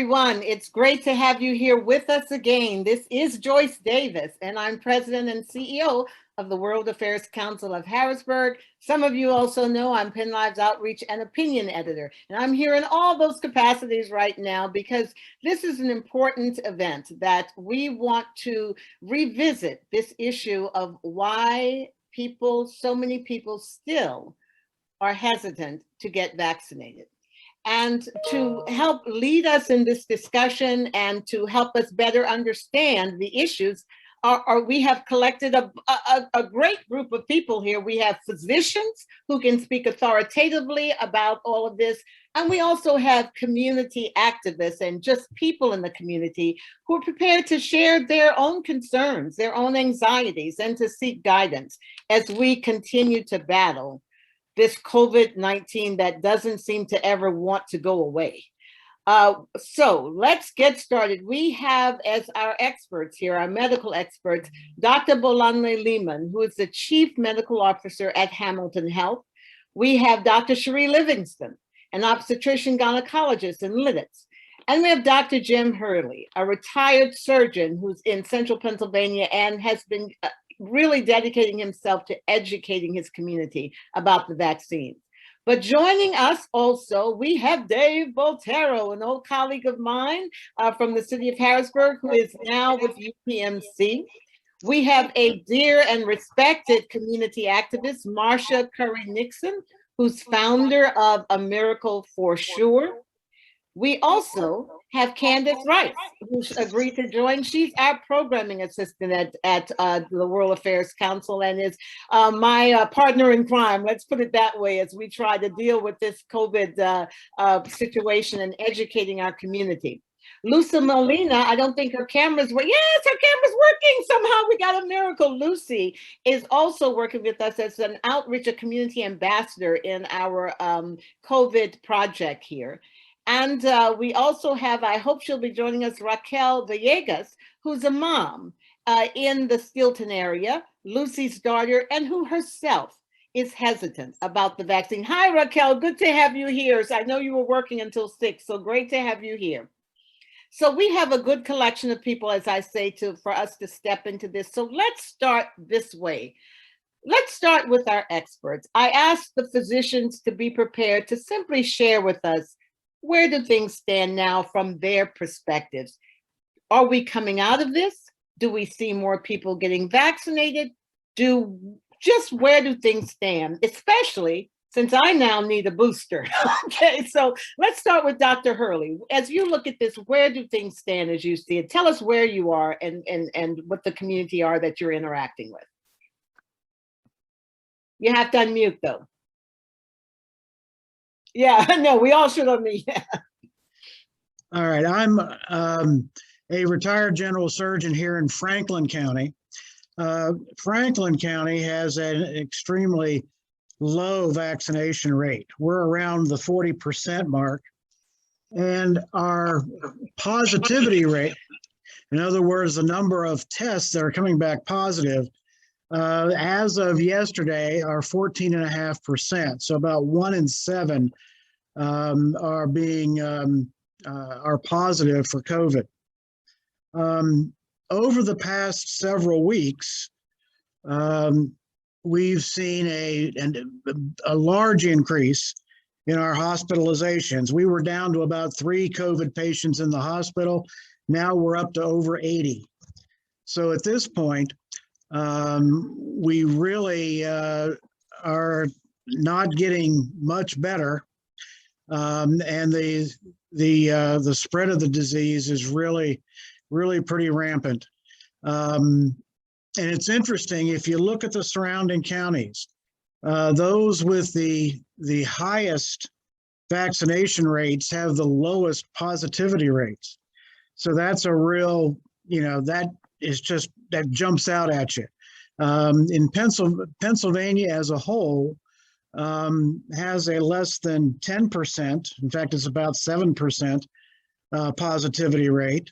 everyone. It's great to have you here with us again. This is Joyce Davis, and I'm President and CEO of the World Affairs Council of Harrisburg. Some of you also know I'm Penn Live's Outreach and Opinion Editor, and I'm here in all those capacities right now because this is an important event that we want to revisit this issue of why so many people still are hesitant to get vaccinated. And to help lead us in this discussion and to help us better understand the issues, we have collected a great group of people here. We have physicians who can speak authoritatively about all of this. And we also have community activists and just people in the community who are prepared to share their own concerns, their own anxieties, and to seek guidance as we continue to battle this COVID-19 that doesn't seem to ever want to go away. So let's get started. We have as our experts here, our medical experts, Dr. Bolanle Lehman, who is the Chief Medical Officer at Hamilton Health. We have Dr. Cherie Livingston, an obstetrician gynecologist in Lidditz. And we have Dr. Jim Hurley, a retired surgeon who's in central Pennsylvania and has been really dedicating himself to educating his community about the vaccine. But joining us also, we have Dave Voltero, an old colleague of mine from the city of Harrisburg, who is now with UPMC. We have a dear and respected community activist, Marsha Curry-Nixon, who's founder of A Miracle for Sure. We also have Candace Rice, who's agreed to join. She's our programming assistant at the World Affairs Council and is my partner in crime, let's put it that way, as we try to deal with this COVID situation and educating our community. Lucy Molina, I don't think her camera's working. Yes, her camera's working. Somehow we got a miracle. Lucy is also working with us as an outreach, a community ambassador in our COVID project here. And we also have, I hope she'll be joining us, Raquel Villegas, who's a mom in the Stilton area, Lucy's daughter, and who herself is hesitant about the vaccine. Hi, Raquel, good to have you here. So I know you were working until 6, so great to have you here. So we have a good collection of people, as I say, for us to step into this. So let's start this way. Let's start with our experts. I asked the physicians to be prepared to simply share with us, where do things stand now from their perspectives? Are we coming out of this? Do we see more people getting vaccinated? Where do things stand? Especially since I now need a booster. Okay, so let's start with Dr. Hurley. As you look at this, where do things stand as you see it? Tell us where you are and what the community are that you're interacting with. You have to unmute though. Yeah, no, we all should unmute. All right, I'm a retired general surgeon here in Franklin County. Franklin County has an extremely low vaccination rate. We're around the 40% mark. And our positivity rate, in other words, the number of tests that are coming back positive, as of yesterday, are 14.5%. So about 1 in 7 are positive for COVID. Over the past several weeks, we've seen a large increase in our hospitalizations. We were down to about 3 COVID patients in the hospital. Now we're up to over 80. So at this point, we really are not getting much better, and the spread of the disease is really pretty rampant. And it's interesting, if you look at the surrounding counties, those with the highest vaccination rates have the lowest positivity rates. So that's a real, that jumps out at you. In Pennsylvania as a whole has a less than 10%, in fact, it's about 7% positivity rate.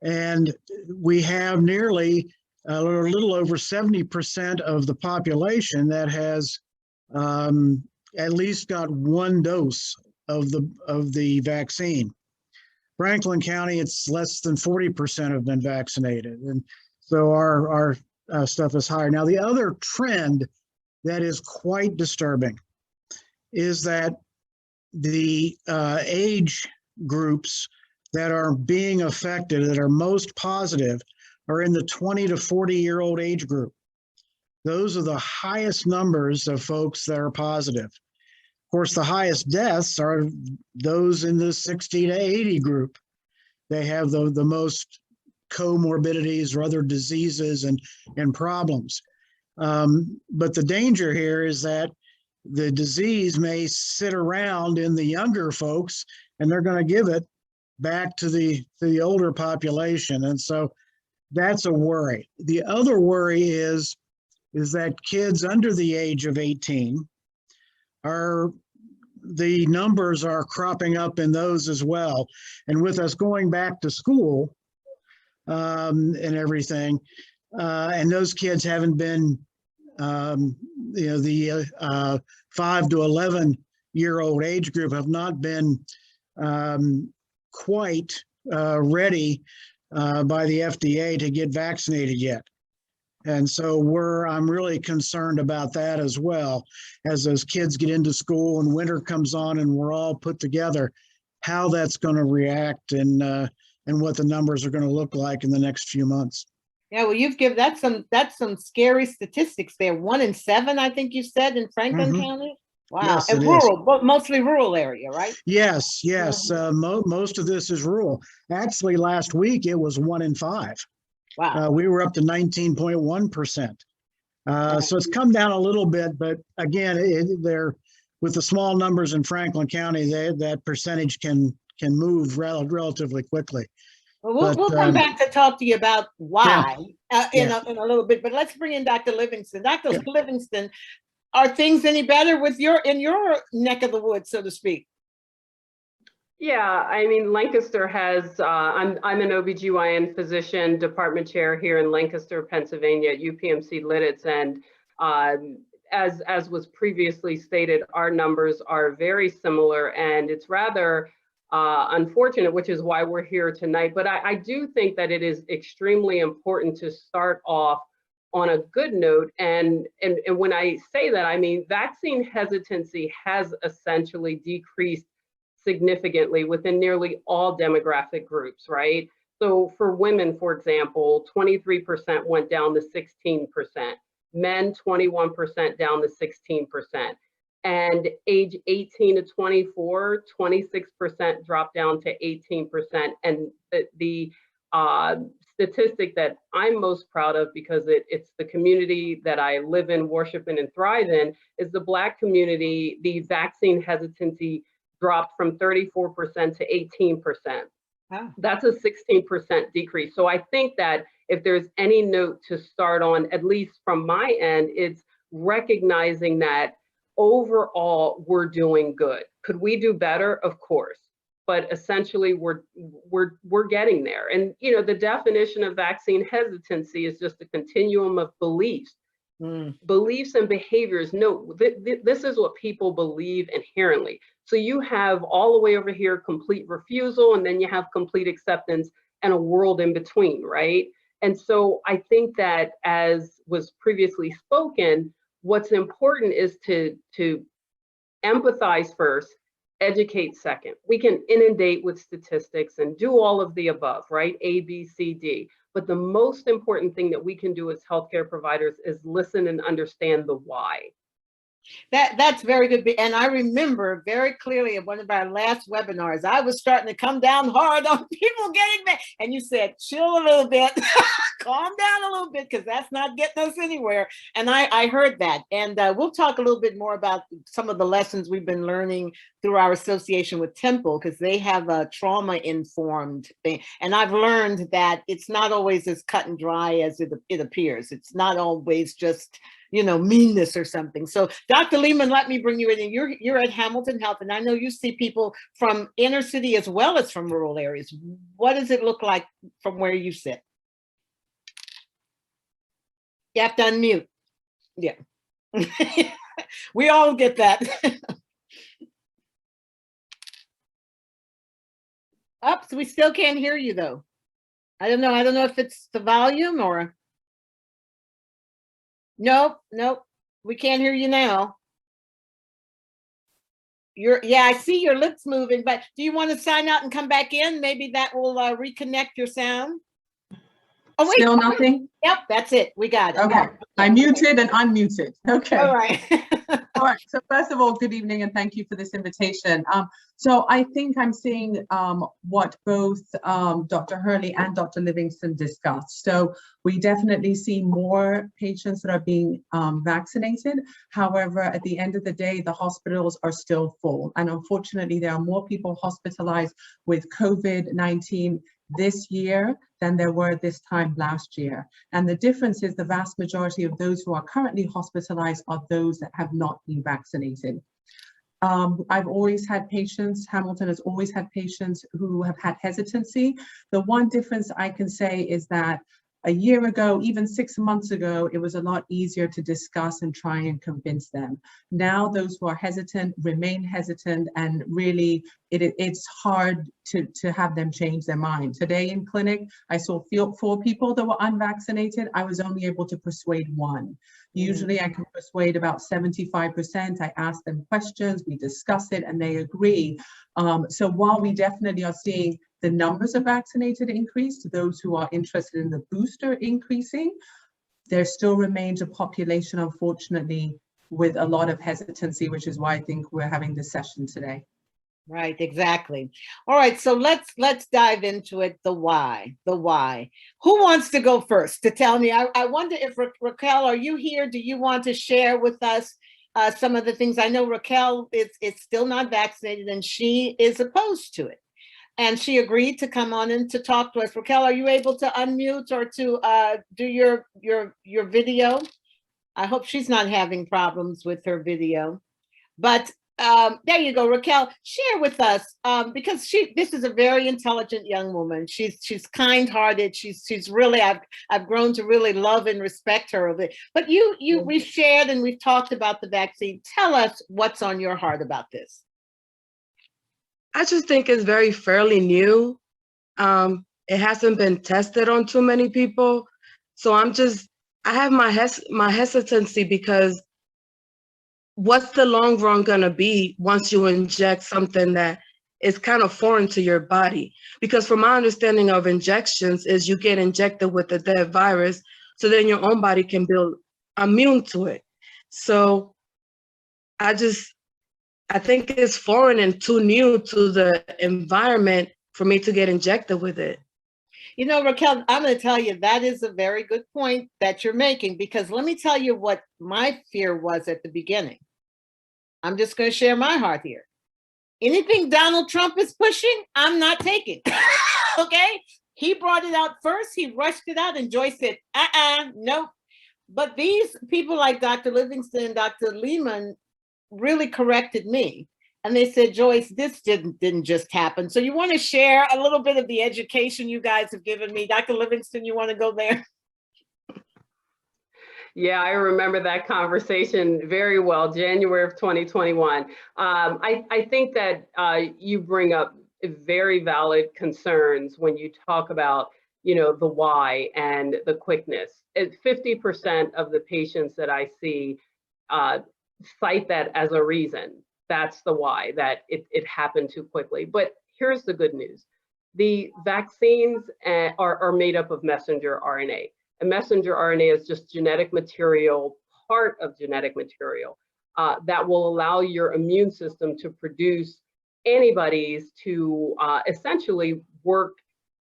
And we have nearly a little over 70% of the population that has at least got 1 dose of the vaccine. Franklin County, it's less than 40% have been vaccinated. And so our stuff is higher. Now, the other trend that is quite disturbing is that the age groups that are being affected, that are most positive, are in the 20 to 40-year-old age group. Those are the highest numbers of folks that are positive. Of course, the highest deaths are those in the 60 to 80 group. They have the most comorbidities or other diseases and problems. But the danger here is that the disease may sit around in the younger folks, and they're going to give it back to the older population. And so that's a worry. The other worry is that kids under the age of 18 the numbers are cropping up in those as well. And with us going back to school and everything, and those kids haven't been, the 5 to 11-year-old age group have not been quite ready by the FDA to get vaccinated yet. And so I'm really concerned about that as well, as those kids get into school and winter comes on and we're all put together, how that's going to react and what the numbers are going to look like in the next few months. Yeah, well, you've given that's some scary statistics there. 1 in 7, I think you said, in Franklin County. Wow, yes, and rural, but mostly rural area, right? Yes. Most of this is rural. Actually, last week it was 1 in 5. Wow. We were up to 19.1%. So it's come down a little bit, but again, they're with the small numbers in Franklin County, that percentage can move relatively quickly. Well, we'll come back to talk to you about why in a little bit, but let's bring in Dr. Livingston. Dr. Livingston, are things any better in your neck of the woods, so to speak? Yeah, I mean, Lancaster has, I'm an OBGYN physician, department chair here in Lancaster, Pennsylvania at UPMC Lidditz. And as was previously stated, our numbers are very similar, and it's rather unfortunate, which is why we're here tonight. But I do think that it is extremely important to start off on a good note. And when I say that, I mean, vaccine hesitancy has essentially decreased significantly within nearly all demographic groups, right? So for women, for example, 23% went down to 16%, men 21% down to 16%, and age 18 to 24, 26% dropped down to 18%. And the statistic that I'm most proud of, because it's the community that I live in, worship in, and thrive in, is the Black community. The vaccine hesitancy dropped from 34% to 18%. Wow. That's a 16% decrease. So I think that if there's any note to start on, at least from my end, it's recognizing that overall we're doing good. Could we do better? Of course. But essentially we're getting there. And you know, the definition of vaccine hesitancy is just a continuum of beliefs. Beliefs and behaviors. No, this is what people believe inherently. So you have all the way over here complete refusal, and then you have complete acceptance, and a world in between, right? And so I think that, as was previously spoken, what's important is to empathize first, educate second. We can inundate with statistics and do all of the above, right? A, B, C, D. But the most important thing that we can do as healthcare providers is listen and understand the why. That's very good. And I remember very clearly at one of our last webinars, I was starting to come down hard on people getting back. And you said, chill a little bit, calm down a little bit, because that's not getting us anywhere. And I heard that. And we'll talk a little bit more about some of the lessons we've been learning through our association with Temple, because they have a trauma-informed thing. And I've learned that it's not always as cut and dry as it appears. It's not always just, you know, meanness or something. So Dr. Lehman, let me bring you in. And you're at Hamilton Health, and I know you see people from inner city as well as from rural areas. What does it look like from where you sit? You have to unmute. Yeah. We all get that. Up, so we still can't hear you though. I don't know. I don't know if it's the volume or. Nope, nope. We can't hear you now. Yeah, I see your lips moving, but do you want to sign out and come back in? Maybe that will reconnect your sound. Oh, wait. Still nothing? Yep, that's it. We got it. Okay, I muted and unmuted. Okay. All right. All right. So first of all, good evening and thank you for this invitation. So I think I'm seeing what both Dr. Hurley and Dr. Livingston discussed. So we definitely see more patients that are being vaccinated. However, at the end of the day, the hospitals are still full. And unfortunately, there are more people hospitalized with COVID-19 this year than there were this time last year. And the difference is the vast majority of those who are currently hospitalized are those that have not been vaccinated. I've always had patients, Hamilton has always had patients who have had hesitancy. The one difference I can say is that a year ago, even 6 months ago, it was a lot easier to discuss and try and convince them. Now, those who are hesitant remain hesitant, and really it's hard to have them change their mind. Today in clinic, I saw 4 people that were unvaccinated. I was only able to persuade 1. Usually I can persuade about 75%. I ask them questions, we discuss it, and they agree. So while we definitely are seeing the numbers of vaccinated increase, to those who are interested in the booster increasing, there still remains a population, unfortunately, with a lot of hesitancy, which is why I think we're having this session today. Right, exactly. All right, so let's dive into it. The why. Who wants to go first to tell me? I wonder if Raquel, are you here? Do you want to share with us some of the things? I know Raquel is still not vaccinated and she is opposed to it. And she agreed to come on and to talk to us. Raquel, are you able to unmute or to do your video? I hope she's not having problems with her video. But there you go, Raquel. Share with us because this is a very intelligent young woman. She's kind-hearted. She's really I've grown to really love and respect her. But we've shared and we've talked about the vaccine. Tell us what's on your heart about this. I just think it's very fairly new. It hasn't been tested on too many people. So I have my hesitancy because what's the long run gonna be once you inject something that is kind of foreign to your body? Because from my understanding of injections is you get injected with a dead virus, so then your own body can build immune to it. So I think it's foreign and too new to the environment for me to get injected with it. You know, Raquel, I'm going to tell you, that is a very good point that you're making, because let me tell you what my fear was at the beginning. I'm just going to share my heart here. Anything Donald Trump is pushing, I'm not taking. Okay? He brought it out first. He rushed it out, and Joyce said, nope. But these people like Dr. Livingston, Dr. Lehman, really corrected me. And they said, Joyce, this didn't just happen. So you want to share a little bit of the education you guys have given me? Dr. Livingston, you want to go there? Yeah, I remember that conversation very well, January of 2021. I think that you bring up very valid concerns when you talk about, the why and the quickness. 50% of the patients that I see cite that as a reason. That's the why, that it happened too quickly. But here's the good news. The vaccines are made up of messenger RNA. And messenger RNA is just genetic material, part of genetic material that will allow your immune system to produce antibodies to essentially work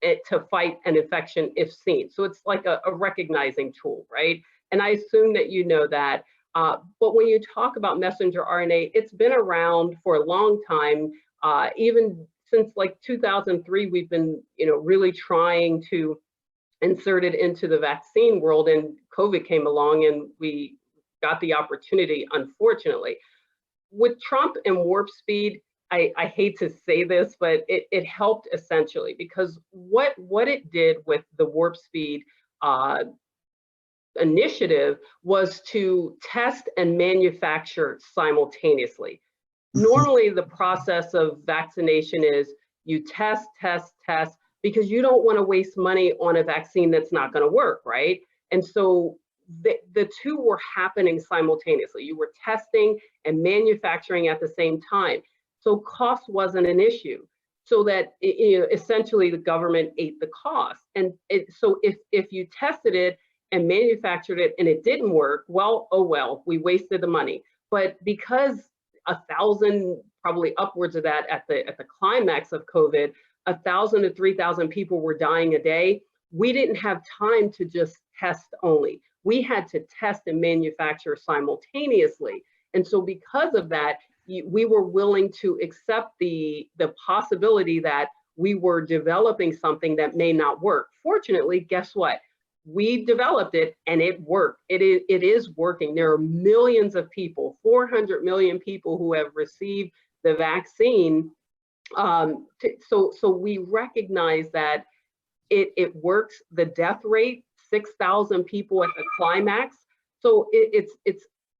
to fight an infection if seen. So it's like a recognizing tool, right? And I assume that you know that. But when you talk about messenger RNA, it's been around for a long time. Even since like 2003, we've been, really trying to insert it into the vaccine world, and COVID came along and we got the opportunity, unfortunately. With Trump and warp speed, I hate to say this, but it helped essentially, because what it did with the warp speed initiative was to test and manufacture simultaneously. Normally, the process of vaccination is You test, because you don't want to waste money on a vaccine that's not going to work, right? And so the two were happening simultaneously. You were testing and manufacturing at the same time. So cost wasn't an issue. So that essentially the government ate the cost. And so if you tested it and manufactured it and it didn't work, well, oh well, we wasted the money. But because 1,000, probably upwards of that at the climax of COVID, 1,000 to 3,000 people were dying a day, we didn't have time to just test only. We had to test and manufacture simultaneously. And so because of that, we were willing to accept the possibility that we were developing something that may not work. Fortunately, guess what? We developed it and it worked. It is working. There are millions of people, 400 million people who have received the vaccine. So we recognize that it works. The death rate, 6,000 people at the climax. So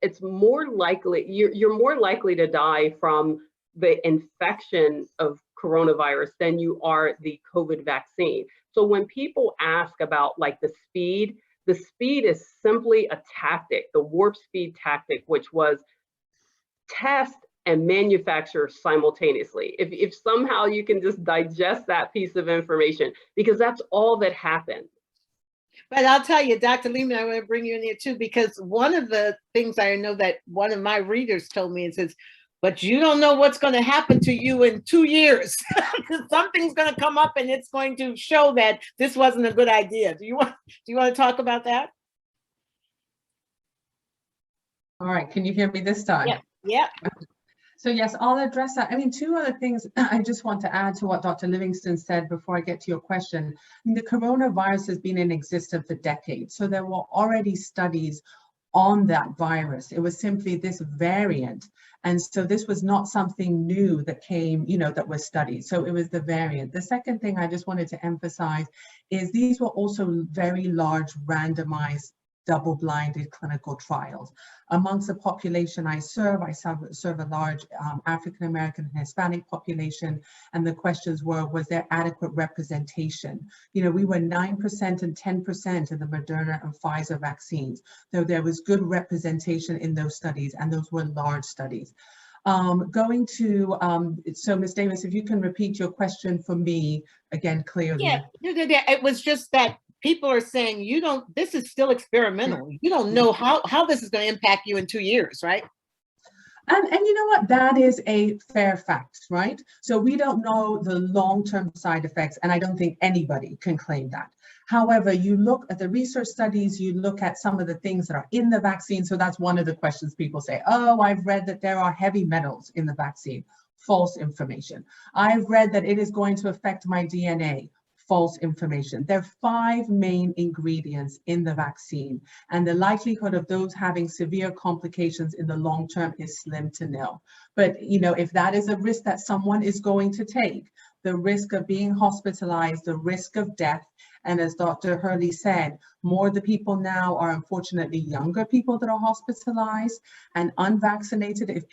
it's more likely, you're more likely to die from the infection of coronavirus than you are the COVID vaccine. So when people ask about like the speed is simply a tactic, the warp speed tactic, which was test and manufacture simultaneously. If somehow you can just digest that piece of information, because that's all that happened. But I'll tell you, Dr. Lehman, I want to bring you in here too, because one of the things I know that one of my readers told me is, but you don't know what's going to happen to you in 2 years. Something's going to come up and it's going to show that this wasn't a good idea. Do you want to talk about that? All right, can you hear me this time? Yeah. So yes, I'll address that. I mean, two other things I just want to add to what Dr. Livingston said before I get to your question. I mean, the coronavirus has been in existence for decades. So there were already studies on that virus. It was simply this variant. And so this was not something new that came, that was studied. So it was the variant. The second thing I just wanted to emphasize is these were also very large randomized double-blinded clinical trials. Amongst the population I serve a large African-American and Hispanic population, and the questions were, was there adequate representation? We were 9% and 10% in the Moderna and Pfizer vaccines, though there was good representation in those studies, and those were large studies. Going to, so Ms. Davis, if you can repeat your question for me again clearly. Yeah, it was just that people are saying, this is still experimental. You don't know how this is going to impact you in 2 years, right? And you know what, that is a fair fact, right? So we don't know the long-term side effects, and I don't think anybody can claim that. However, you look at the research studies, you look at some of the things that are in the vaccine. So that's one of the questions people say, oh, I've read that there are heavy metals in the vaccine. False information. I've read that it is going to affect my DNA. False information. There are 5 main ingredients in the vaccine, and the likelihood of those having severe complications in the long term is slim to nil. But if that is a risk that someone is going to take, the risk of being hospitalized, the risk of death, and as Dr. Hurley said, more the people now are unfortunately younger people that are hospitalized and unvaccinated. If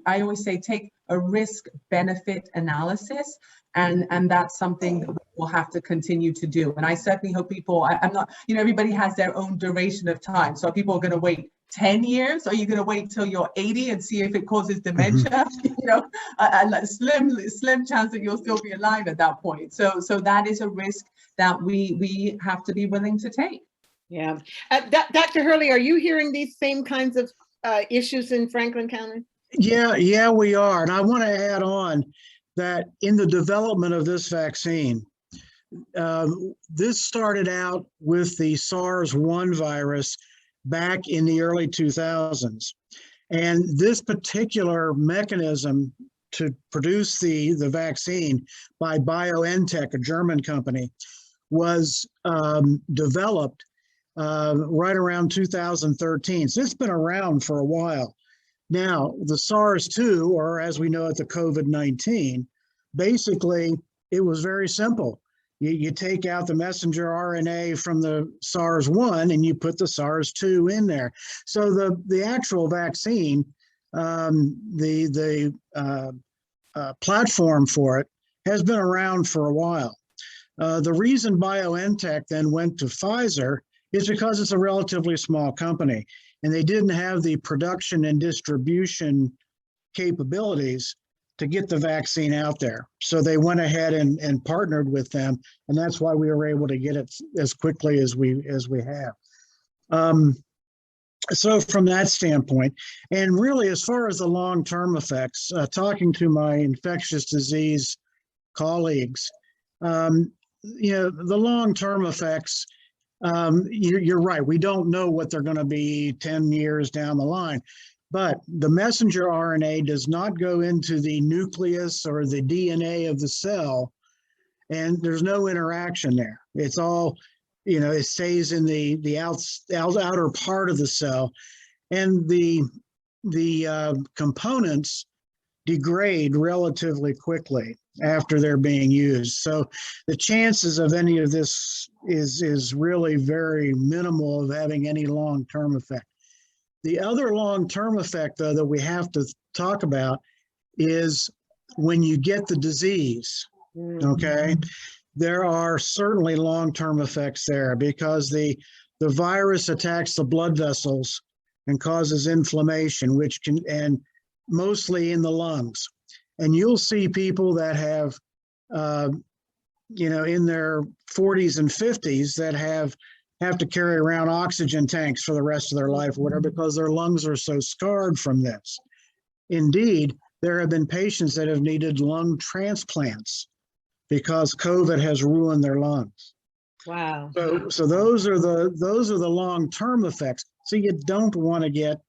I always say take a risk-benefit analysis, and that's something that we'll have to continue to do. And I certainly hope people, I'm not, everybody has their own duration of time. So people are going to wait 10 years? Are you going to wait till you're 80 and see if it causes dementia? A slim chance that you'll still be alive at that point. So that is a risk that we have to be willing to take. Yeah. Dr. Hurley, are you hearing these same kinds of issues in Franklin County? Yeah, we are. And I want to add on that in the development of this vaccine, this started out with the SARS-1 virus back in the early 2000s. And this particular mechanism to produce the vaccine by BioNTech, a German company, was developed right around 2013. So it's been around for a while. Now, the SARS-2, or as we know it, the COVID-19, basically, it was very simple. You take out the messenger RNA from the SARS-1 and you put the SARS-2 in there. So the actual vaccine, the platform for it has been around for a while. The reason BioNTech then went to Pfizer is because it's a relatively small company, and they didn't have the production and distribution capabilities to get the vaccine out there. So they went ahead and partnered with them, and that's why we were able to get it as quickly as we have. So from that standpoint, and really as far as the long-term effects, talking to my infectious disease colleagues, the long-term effects, you're right. We don't know what they're going to be 10 years down the line, but the messenger RNA does not go into the nucleus or the DNA of the cell, and there's no interaction there. It's all, it stays in the outer part of the cell, and the components degrade relatively quickly after they're being used. So the chances of any of this is really very minimal of having any long-term effect. The other long-term effect, though, that we have to talk about is when you get the disease, okay? There are certainly long-term effects there because the virus attacks the blood vessels and causes inflammation, which can, and mostly in the lungs. And you'll see people that have, in their 40s and 50s that have to carry around oxygen tanks for the rest of their life or whatever, because their lungs are so scarred from this. Indeed, there have been patients that have needed lung transplants because COVID has ruined their lungs. Wow. So those are the long-term effects. So you don't want to get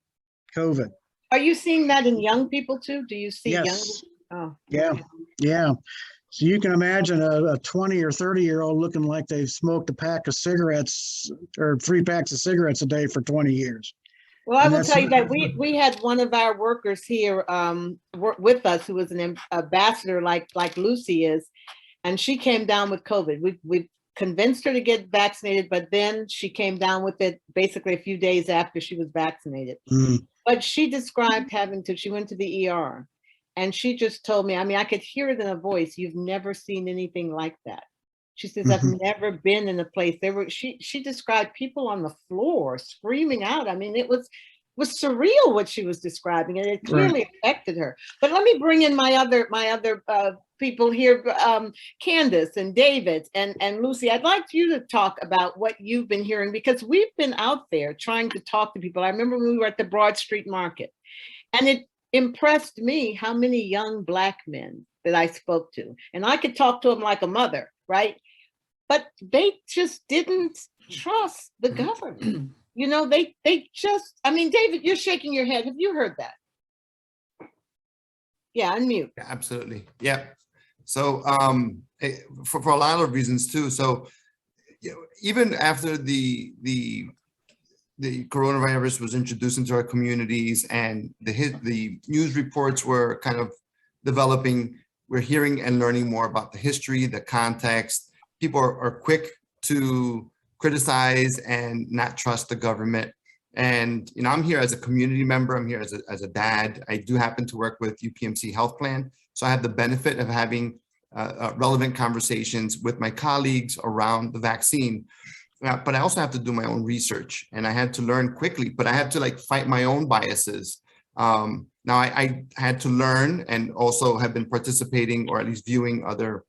COVID. Are you seeing that in young people too? Do you see Yes. young? Oh, Yeah. So you can imagine a 20 or 30-year-old looking like they've smoked a pack of cigarettes or 3 packs of cigarettes a day for 20 years. Well, I will tell you that we had one of our workers here work with us who was an ambassador like Lucy is, and she came down with COVID. We convinced her to get vaccinated, but then she came down with it basically a few days after she was vaccinated. But she described she went to the ER, and she just told me, I could hear it in her voice, "You've never seen anything like that." She says, "I've never been in a place." She described people on the floor screaming out. It was surreal what she was describing, and it clearly affected her. But let me bring in my other people here, Candace and David and Lucy. I'd like you to talk about what you've been hearing, because we've been out there trying to talk to people. I remember when we were at the Broad Street Market, and it impressed me how many young Black men that I spoke to, and I could talk to them like a mother, right? But they just didn't trust the government. They just, David, you're shaking your head. Have you heard that? Yeah, unmute. Yeah, absolutely. Yeah. So for a lot of reasons too. So even after the coronavirus was introduced into our communities and the news reports were kind of developing, we're hearing and learning more about the history, the context. People are quick to criticize and not trust the government. And, I'm here as a community member. I'm here as a dad. I do happen to work with UPMC Health Plan. So I have the benefit of having relevant conversations with my colleagues around the vaccine. But I also have to do my own research, and I had to learn quickly, but I had to fight my own biases. Now I had to learn, and also have been participating or at least viewing other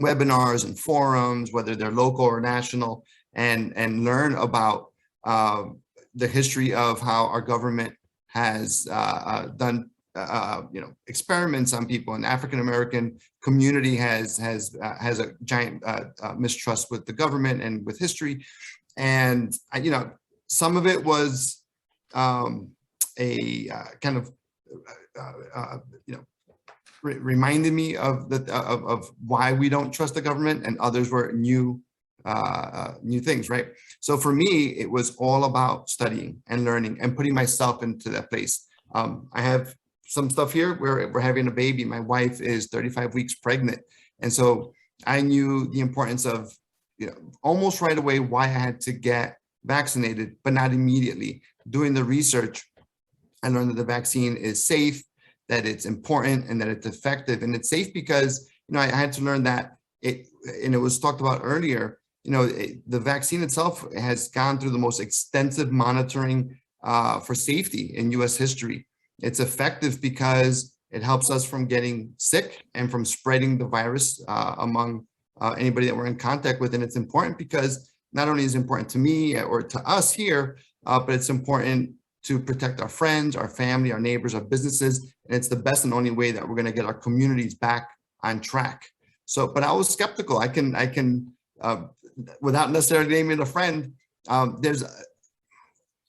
webinars and forums, whether they're local or national, and learn about the history of how our government has done experiments on people. And African-American community has a giant mistrust with the government and with history. And some of it was reminded me of why we don't trust the government, and others were new things, right? So for me, it was all about studying and learning and putting myself into that place. I have some stuff here where we're having a baby. My wife is 35 weeks pregnant. And so I knew the importance of, almost right away why I had to get vaccinated, but not immediately. Doing the research, I learned that the vaccine is safe, that it's important, and that it's effective. And it's safe because I had to learn that and it was talked about earlier, the vaccine itself has gone through the most extensive monitoring for safety in US history. It's effective because it helps us from getting sick and from spreading the virus among anybody that we're in contact with. And it's important because not only is it important to me or to us here, but it's important to protect our friends, our family, our neighbors, our businesses. And it's the best and only way that we're going to get our communities back on track. So, but I was skeptical. I can, without necessarily naming a friend, I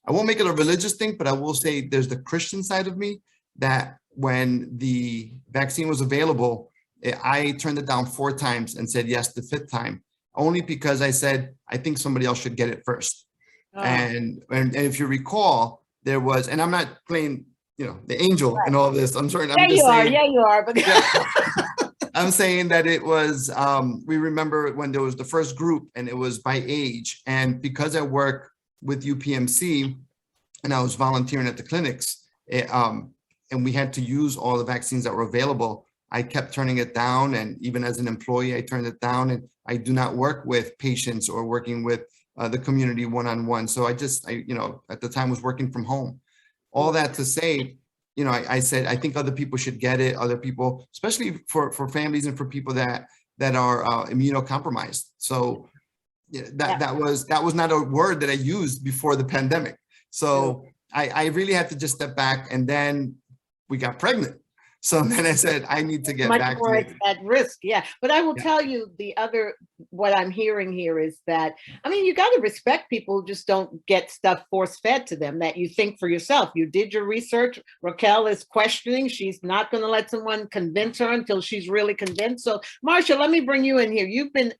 won't make it a religious thing, but I will say there's the Christian side of me that when the vaccine was available, I turned it down 4 times and said yes the 5th time, only because I said, I think somebody else should get it first. Oh. And if you recall, there was, and I'm not playing, the angel and all this. I'm sorry. I'm just saying. Yeah, you are. But yeah. I'm saying that it was, we remember when there was the first group and it was by age. And because I work with UPMC and I was volunteering at the clinics, and we had to use all the vaccines that were available, I kept turning it down. And even as an employee, I turned it down. And I do not work with patients or working with the community one-on-one. So I at the time was working from home. All that to say, I said, I think other people should get it. Other people, especially for families and for people that are immunocompromised. So that was not a word that I used before the pandemic. So I really had to just step back, and then we got pregnant. So then I said, I need to get much more at risk. Yeah. But I will tell you what I'm hearing here is that, you got to respect people who just don't get stuff force fed to them, that you think for yourself. You did your research. Raquel is questioning. She's not going to let someone convince her until she's really convinced. So Marcia, let me bring you in here. You've been,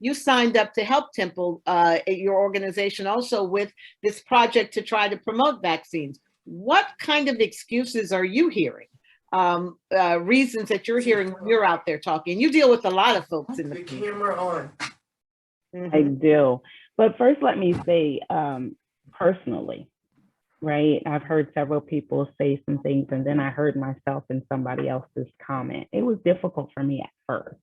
you signed up to help Temple, your organization also, with this project to try to promote vaccines. What kind of excuses are you hearing? Reasons that you're hearing when you're out there talking? You deal with a lot of folks in the camera on. Mm-hmm. I do. But first, let me say, personally, right? I've heard several people say some things, and then I heard myself in somebody else's comment. It was difficult for me at first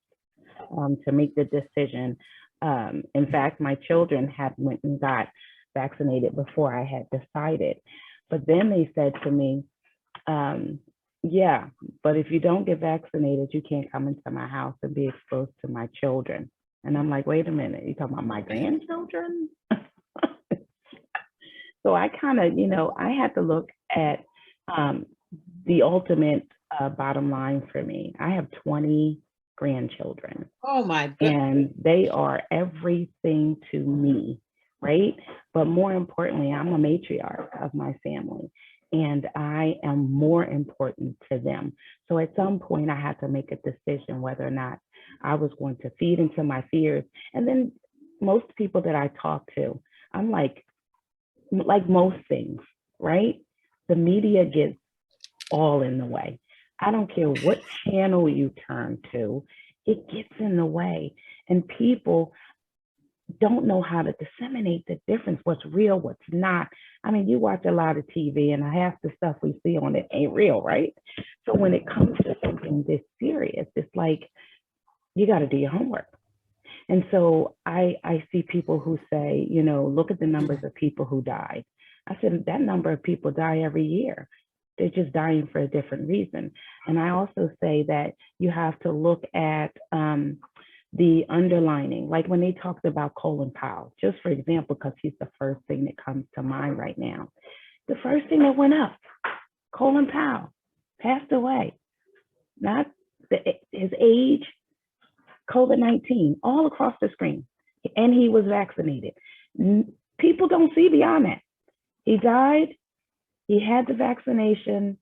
to make the decision. In fact, my children had went and got vaccinated before I had decided. But then they said to me, yeah, but if you don't get vaccinated, you can't come into my house and be exposed to my children. And I'm like, wait a minute, you talking about my grandchildren? So I kind of, I had to look at the ultimate bottom line for me. I have 20 grandchildren. Oh my goodness. And they are everything to me, right? But more importantly, I'm a matriarch of my family, and I am more important to them. So at some point I had to make a decision whether or not I was going to feed into my fears. And then most people that I talk to, I'm like most things, right? The media gets all in the way. I don't care what channel you turn to, it gets in the way. And people don't know how to disseminate the difference, what's real, what's not. You watch a lot of TV, and half the stuff we see on it ain't real, right? So when it comes to something this serious, it's like, you got to do your homework. And so I see people who say, look at the numbers of people who died. I said, that number of people die every year. They're just dying for a different reason. And I also say that you have to look at the underlining, like when they talked about Colin Powell, just for example, because he's the first thing that comes to mind right now. The first thing that went up, Colin Powell passed away, not his age, COVID-19, all across the screen, and he was vaccinated. People don't see beyond that. He died, he had the vaccination,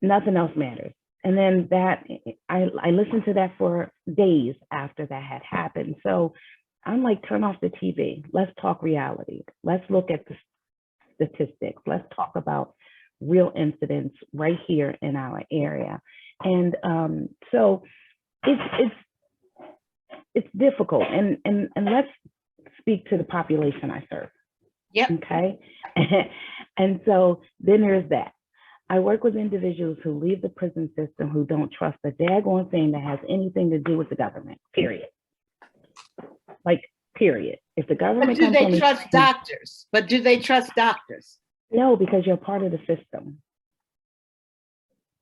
nothing else matters. And then that, I listened to that for days after that had happened. So I'm like, turn off the TV. Let's talk reality. Let's look at the statistics. Let's talk about real incidents right here in our area. And so it's difficult. And let's speak to the population I serve. Yep. Okay. And so then there's that. I work with individuals who leave the prison system who don't trust a daggone thing that has anything to do with the government, period. Like, period. If the But government do comes they on trust doctors? But do they trust doctors? No, because you're part of the system.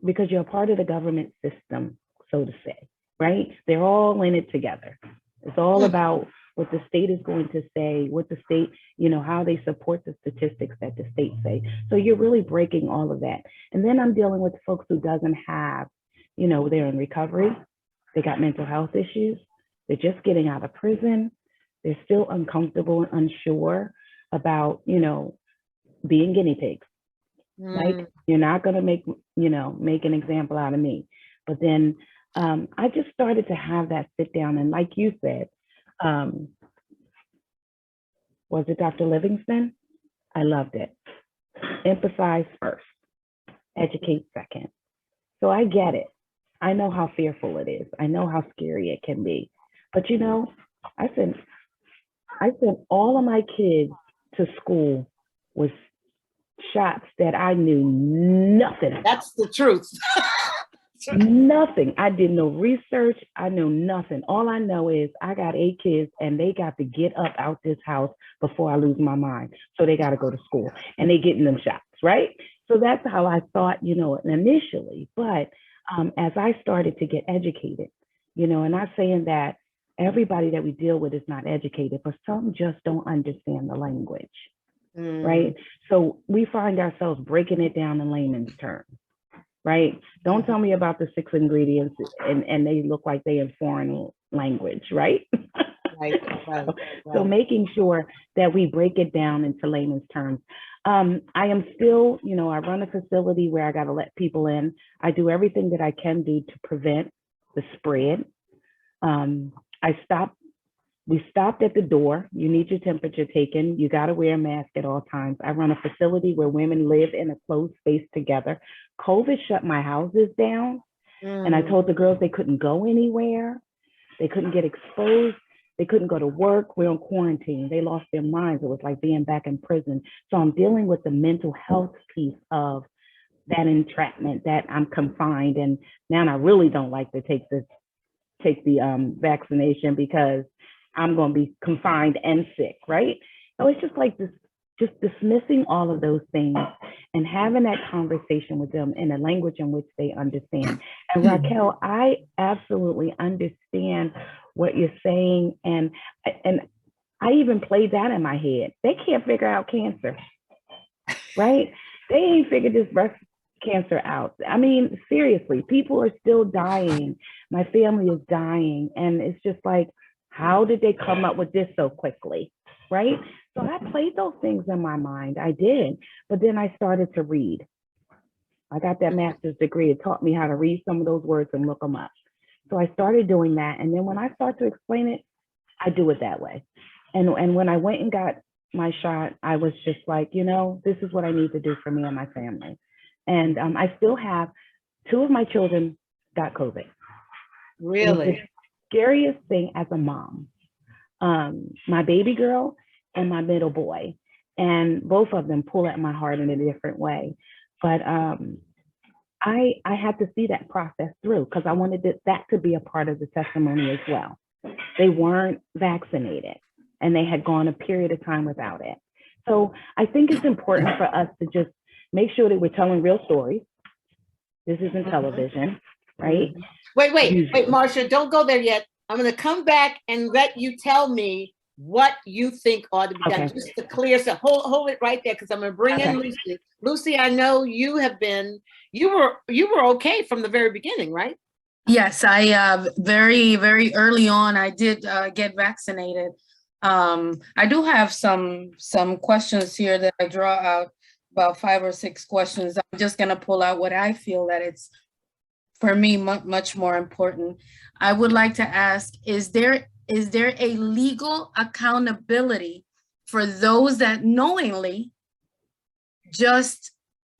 Because you're part of the government system, so to say, right? They're all in it together. It's all about what the state is going to say, what the state, you know, how they support the statistics that the state say. So you're really breaking all of that. And then I'm dealing with folks who doesn't have, you know, they're in recovery, they got mental health issues, they're just getting out of prison, they're still uncomfortable and unsure about, you know, being guinea pigs. Like, you're not going to make, you know, make an example out of me. But then I just started to have that sit down. And like you said, was it Dr. Livingston? I loved it. Emphasize first, educate second. So I get it. I know how fearful it is. I know how scary it can be. But you know, I sent all of my kids to school with shots that I knew nothing about. That's the truth. Nothing. I did no research. I know nothing. All I know is I got 8 kids and they got to get up out this house before I lose my mind. So they got to go to school and they getting them shots, right? So that's how I thought, you know, initially. But as I started to get educated, you know, and not saying that everybody that we deal with is not educated, but some just don't understand the language, right? So we find ourselves breaking it down in layman's terms. Right? Don't tell me about the 6 ingredients and they look like they in foreign language, right? Right. So making sure that we break it down into layman's terms. I am still, you know, I run a facility where I got to let people in. I do everything that I can do to prevent the spread. We stopped at the door. You need your temperature taken. You got to wear a mask at all times. I run a facility where women live in a closed space together. COVID shut my houses down. And I told the girls they couldn't go anywhere. They couldn't get exposed. They couldn't go to work. We're on quarantine. They lost their minds. It was like being back in prison. So I'm dealing with the mental health piece of that entrapment, that I'm confined. And now I really don't like to take the vaccination because I'm going to be confined and sick, right? So it's just like this, just dismissing all of those things and having that conversation with them in a language in which they understand. And Raquel, I absolutely understand what you're saying. And I even played that in my head. They can't figure out cancer, right? They ain't figured this breast cancer out. I mean, seriously, people are still dying. My family is dying. And it's just like, how did they come up with this so quickly, right? So I played those things in my mind. I did. But then I started to read. I got that master's degree. It taught me how to read some of those words and look them up. So I started doing that. And then when I start to explain it, I do it that way. And when I went and got my shot, I was just like, you know, this is what I need to do for me and my family. And I still have 2 of my children got COVID. Really? Scariest thing as a mom, my baby girl and my middle boy, and both of them pull at my heart in a different way. But I had to see that process through because I wanted that to be a part of the testimony as well. They weren't vaccinated and they had gone a period of time without it. So I think it's important for us to just make sure that we're telling real stories. This isn't television, right? Wait, Marsha, don't go there yet. I'm going to come back and let you tell me what you think ought to be done. Just to clear stuff. Hold it right there because I'm going to bring in Lucy. Lucy, I know you were okay from the very beginning, right? Yes, I very, very early on, I did get vaccinated. I do have some questions here that I draw out, about 5 or 6 questions. I'm just going to pull out what I feel that it's, for me, much more important. I would like to ask, is there a legal accountability for those that knowingly just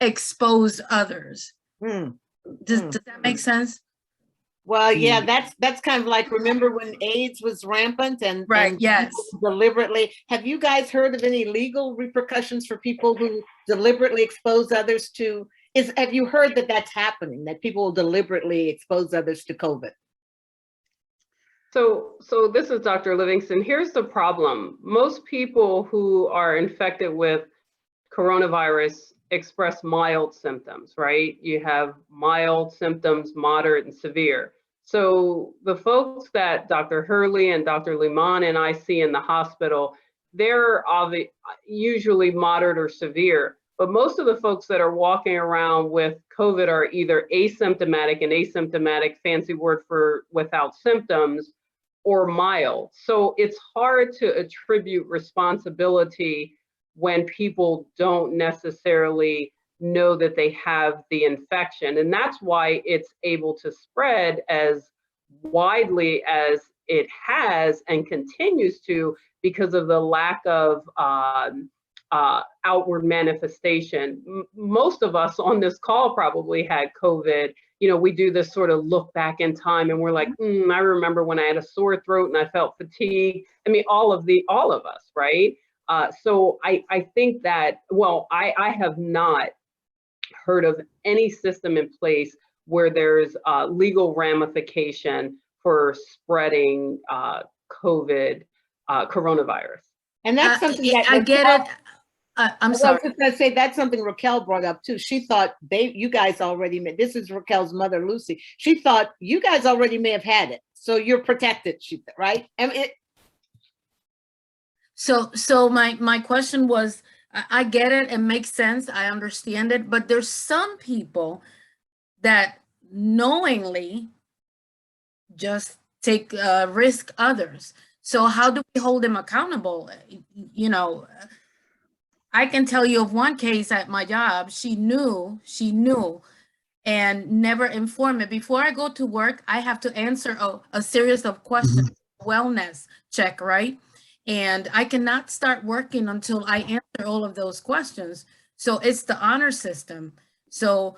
expose others? Does that make sense? Well, yeah, that's kind of like, remember when AIDS was rampant and yes, deliberately. Have you guys heard of any legal repercussions for people who deliberately expose others to have you heard that that's happening, that people will deliberately expose others to COVID? So this is Dr. Livingston. Here's the problem. Most people who are infected with coronavirus express mild symptoms, right? You have mild symptoms, moderate and severe. So the folks that Dr. Hurley and Dr. Liman and I see in the hospital, they're usually moderate or severe. But most of the folks that are walking around with COVID are either asymptomatic, and asymptomatic, fancy word for without symptoms, or mild. So it's hard to attribute responsibility when people don't necessarily know that they have the infection. And that's why it's able to spread as widely as it has and continues to, because of the lack of outward manifestation. Most of us on this call probably had COVID. You know, we do this sort of look back in time and we're like, I remember when I had a sore throat and I felt fatigue. I mean, all of us, right? So I think that, well, I have not heard of any system in place where there's legal ramification for spreading coronavirus. And that's something that I get it. I'm sorry. I was just gonna say that's something Raquel brought up too. She thought you guys already met. This is Raquel's mother, Lucy. She thought you guys already may have had it, so you're protected. Right? And So my question was, I get it, it makes sense, I understand it, but there's some people that knowingly just take risk others. So how do we hold them accountable? You know, I can tell you of one case at my job. She knew and never informed me. Before I go to work, I have to answer a series of questions, wellness check, right? And I cannot start working until I answer all of those questions. So it's the honor system. So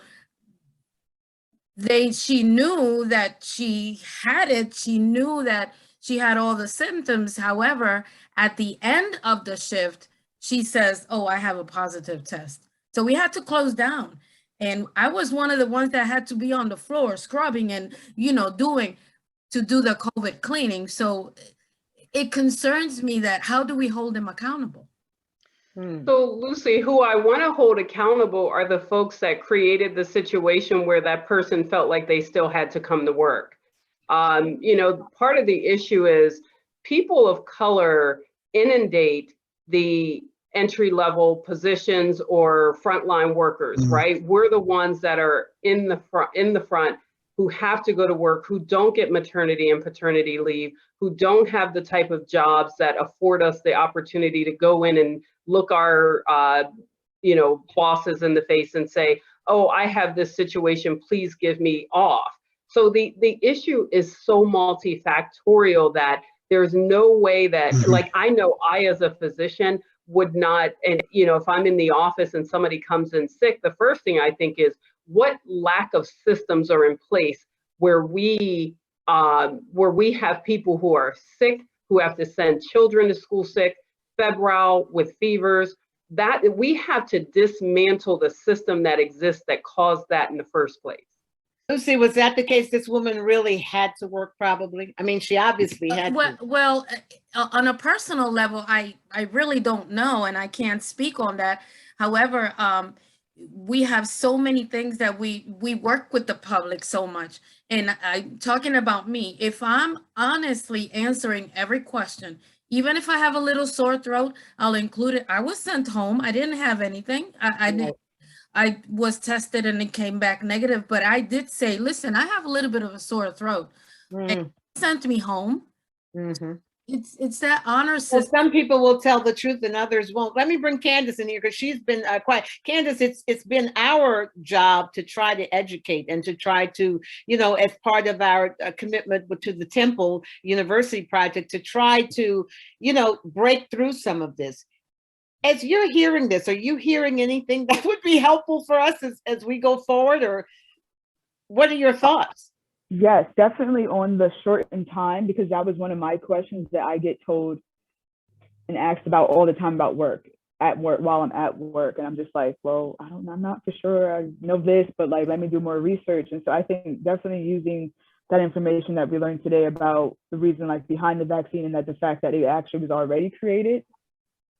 she knew that she had it. She knew that she had all the symptoms. However, at the end of the shift, she says, oh, I have a positive test. So we had to close down. And I was one of the ones that had to be on the floor scrubbing and, you know, to do the COVID cleaning. So it concerns me that how do we hold them accountable? So Lucy, who I want to hold accountable are the folks that created the situation where that person felt like they still had to come to work. You know, part of the issue is people of color inundate the entry-level positions or frontline workers, right? We're the ones that are in the front who have to go to work, who don't get maternity and paternity leave, who don't have the type of jobs that afford us the opportunity to go in and look our you know, bosses in the face and say, oh, I have this situation, please give me off. So the issue is so multifactorial that there's no way that, like, I know I as a physician would not, and you know, if I'm in the office and somebody comes in sick, the first thing I think is what lack of systems are in place where we have people who are sick, who have to send children to school sick, febrile with fevers, that we have to dismantle the system that exists that caused that in the first place. Lucy, was that the case? This woman really had to work, probably. I mean, she obviously had to. Well, on a personal level, I really don't know, and I can't speak on that. However, we have so many things that we work with the public so much. And I'm talking about me. If I'm honestly answering every question, even if I have a little sore throat, I'll include it. I was sent home. I didn't have anything. I was tested and it came back negative, but I did say, listen, I have a little bit of a sore throat. And they sent me home. It's that honor system. Well, some people will tell the truth and others won't. Let me bring Candace in here because she's been quiet. Candace, it's been our job to try to educate and to try to, you know, as part of our commitment to the Temple University project, to try to, you know, break through some of this. As you're hearing this, are you hearing anything that would be helpful for us as we go forward, or what are your thoughts? Yes, definitely on the shortened time, because that was one of my questions that I get told and asked about all the time about work. at work while I'm at work, and I'm just like, well, I'm not for sure I know this, but like, let me do more research. And so I think definitely using that information that we learned today about the reason like behind the vaccine and that the fact that it actually was already created,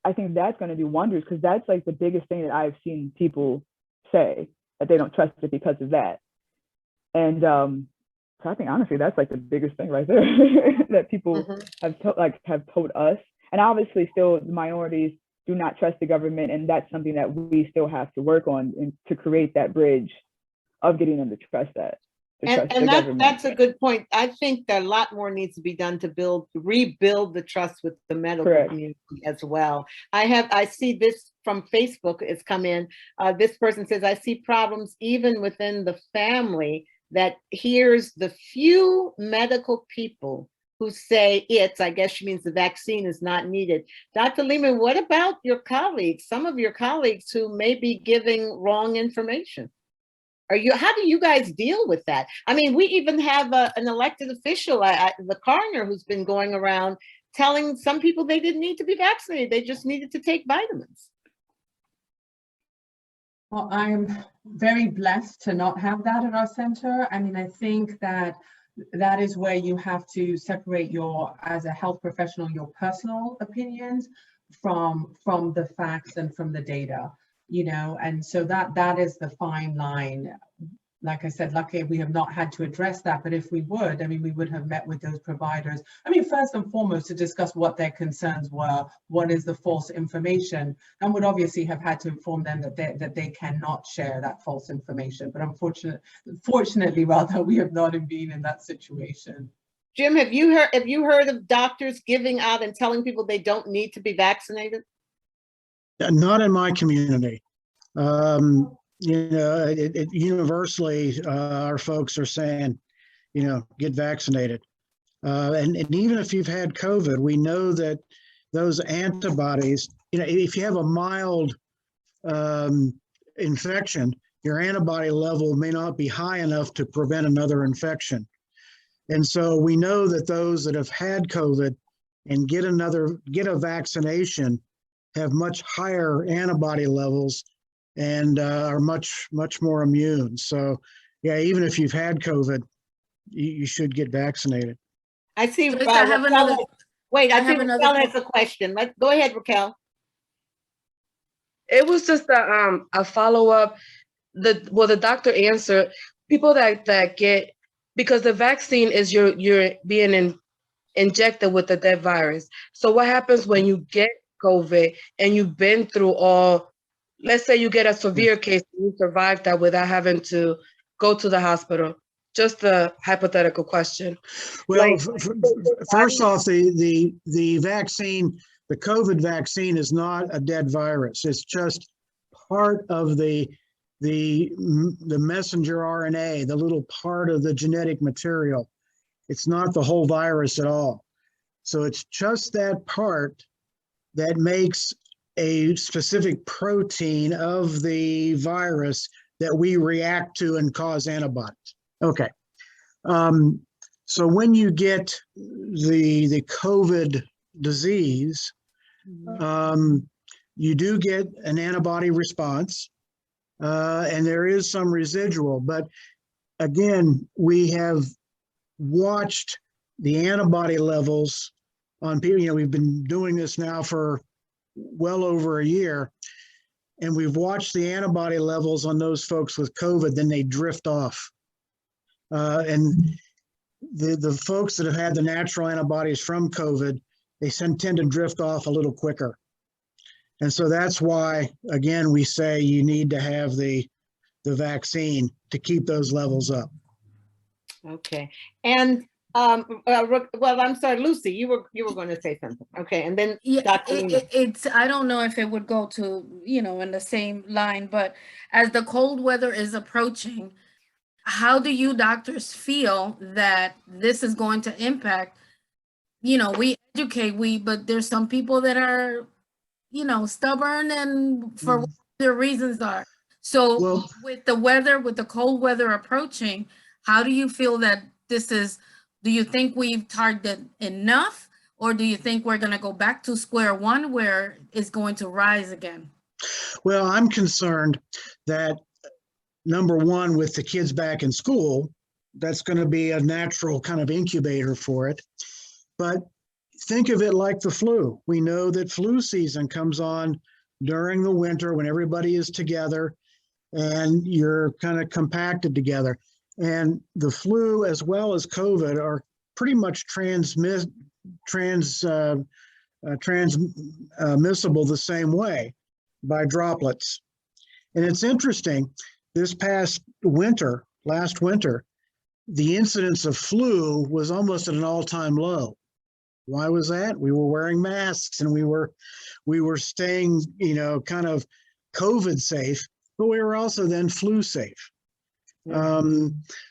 I think that's going to do wonders, because that's like the biggest thing that I've seen people say, that they don't trust it because of that. And so I think honestly that's like the biggest thing right there that people have told us. And obviously still the minorities do not trust the government, and that's something that we still have to work on and to create that bridge of getting them to trust that. That's a good point. I think that a lot more needs to be done to rebuild the trust with the medical community as well. I see this from Facebook, it's come in. This person says, I see problems even within the family that hears the few medical people who say I guess she means the vaccine is not needed. Dr. Lehman, what about your colleagues, some of your colleagues who may be giving wrong information? How do you guys deal with that? I mean, we even have an elected official, the coroner, who's been going around telling some people they didn't need to be vaccinated. They just needed to take vitamins. Well, I'm very blessed to not have that at our center. I mean, I think that is where you have to separate as a health professional, your personal opinions from the facts and from the data, and so that is the fine line. Like I said, luckily we have not had to address that, but if we would, I mean, we would have met with those providers. I mean, first and foremost, to discuss what their concerns were, what is the false information, and would obviously have had to inform them that they cannot share that false information. But fortunately, we have not been in that situation. Jim, have you heard of doctors giving out and telling people they don't need to be vaccinated? Not in my community. Universally, our folks are saying, get vaccinated. And even if you've had COVID, we know that those antibodies, if you have a mild infection, your antibody level may not be high enough to prevent another infection. And so we know that those that have had COVID and get a vaccination have much higher antibody levels and are much more immune. So yeah, even if you've had COVID, you should get vaccinated. I see. Joyce, I have another. Wait, I think Raquel has a question. Go ahead, Raquel. It was just a follow-up. The doctor answered people that get, because the vaccine is you're being injected with the dead virus. So what happens when you get COVID and you've been through all, let's say you get a severe case and you survive that without having to go to the hospital? Just a hypothetical question. Well, first off, the vaccine, the COVID vaccine is not a dead virus. It's just part of the messenger RNA, the little part of the genetic material. It's not the whole virus at all. So it's just that part that makes a specific protein of the virus that we react to and cause antibodies. Okay. So when you get the COVID disease, you do get an antibody response, and there is some residual. But again, we have watched the antibody levels on people. We've been doing this now for well over a year, and we've watched the antibody levels on those folks with COVID, then they drift off. And the folks that have had the natural antibodies from COVID, they tend to drift off a little quicker. And so that's why, again, we say you need to have the vaccine to keep those levels up. Okay. And well, I'm sorry, Lucy, you were going to say something. Okay, and then Dr. It's I don't know if it would go to in the same line, but as the cold weather is approaching, how do you doctors feel that this is going to impact? We educate, but there's some people that are stubborn and for what their reasons are. So with the cold weather approaching, how do you feel that this is? Do you think we've targeted enough, Or do you think we're going to go back to square one where it's going to rise again? Well, I'm concerned that, number one, with the kids back in school, that's going to be a natural kind of incubator for it. But think of it like the flu. We know that flu season comes on during the winter when everybody is together and you're kind of compacted together. And the flu, as well as COVID, are pretty much transmissible the same way, by droplets. And it's interesting, this past winter, last winter, the incidence of flu was almost at an all-time low. Why was that? We were wearing masks and we were staying, kind of COVID safe, but we were also then flu safe.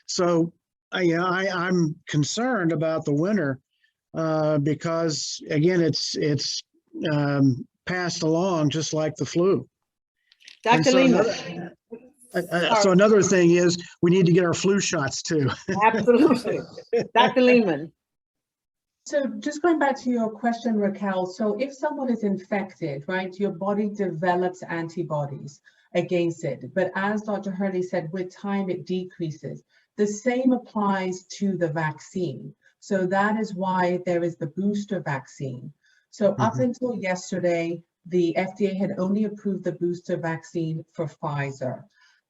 So I'm concerned about the winter because, again, it's passed along just like the flu. Dr. So Lehman. so another thing is we need to get our flu shots too. Absolutely. Dr. Lehman. So just going back to your question, Raquel, so if someone is infected, right, your body develops antibodies against it. But as Dr. Hurley said, with time it decreases. The same applies to the vaccine. So that is why there is the booster vaccine. So up until yesterday, the FDA had only approved the booster vaccine for Pfizer.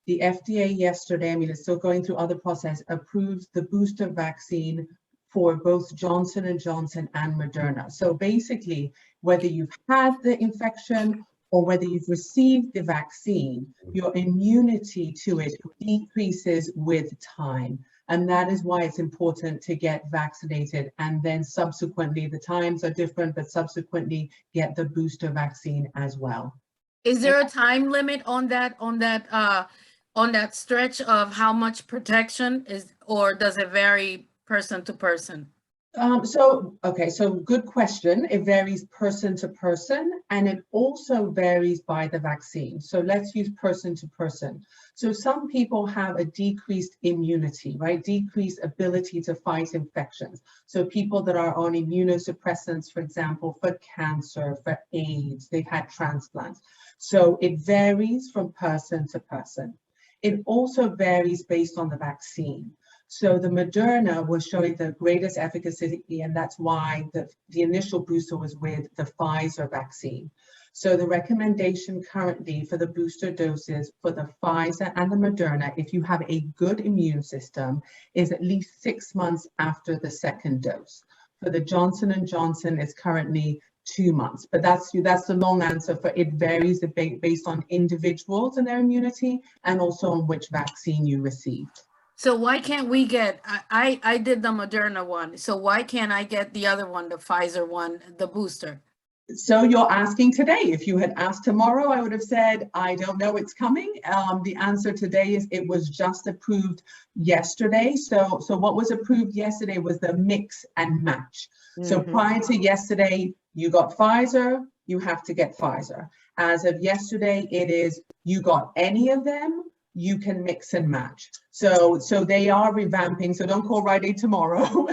The FDA yesterday, I mean, it's still going through other process, approved the booster vaccine for both Johnson & Johnson and Moderna. So basically, whether you've had the infection or whether you've received the vaccine, your immunity to it decreases with time. And that is why it's important to get vaccinated. And then subsequently, the times are different, but subsequently get the booster vaccine as well. Is there a time limit on that stretch of how much protection is, or does it vary person to person? So good question. It varies person to person, and it also varies by the vaccine. So let's use person to person. So some people have a decreased immunity, right? Decreased ability to fight infections. So people that are on immunosuppressants, for example, for cancer, for AIDS, they've had transplants. So it varies from person to person. It also varies based on the vaccine. So the Moderna was showing the greatest efficacy, and that's why the initial booster was with the Pfizer vaccine. So the recommendation currently for the booster doses for the Pfizer and the Moderna, if you have a good immune system, is at least 6 months after the second dose. For the Johnson & Johnson, it's currently 2 months, but that's the long answer for it varies based on individuals and their immunity and also on which vaccine you received. So why can't we get, I did the Moderna one, so why can't I get the other one, the Pfizer one, the booster? So you're asking today. If you had asked tomorrow, I would have said, I don't know, it's coming. The answer today is it was just approved yesterday. So what was approved yesterday was the mix and match. So prior to yesterday, you got Pfizer, you have to get Pfizer. As of yesterday, it is you got any of them, you can mix and match. So they are revamping. So don't call Rite Aid tomorrow.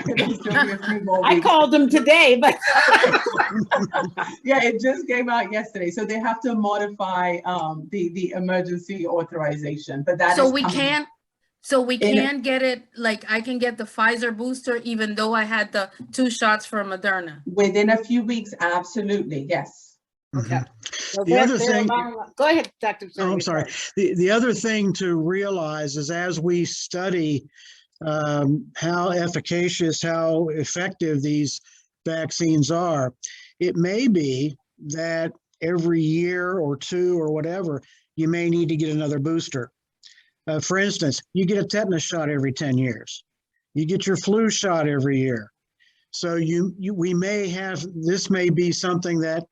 I called them today, but yeah, it just came out yesterday. So they have to modify the emergency authorization. But that so is we can't. So we can get it, like I can get the Pfizer booster even though I had the 2 shots for Moderna? Within a few weeks, absolutely, yes. okay. So The other thing, go ahead, Dr. oh, I'm sorry. The other thing to realize is as we study how efficacious, how effective these vaccines are, it may be that every year or 2 or whatever, you may need to get another booster. For instance, you get a tetanus shot every 10 years. You get your flu shot every year. So we may have, this may be something that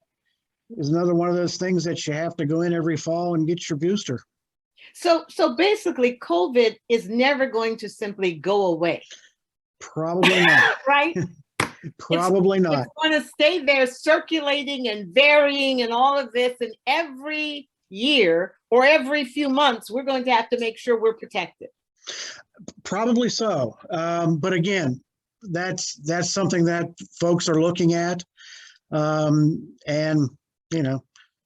is another one of those things that you have to go in every fall and get your booster. So basically, COVID is never going to simply go away. Probably not. Right? Probably not. It's going to stay there circulating and varying and all of this. And every year or every few months, we're going to have to make sure we're protected. Probably so. But again, that's something that folks are looking at. And,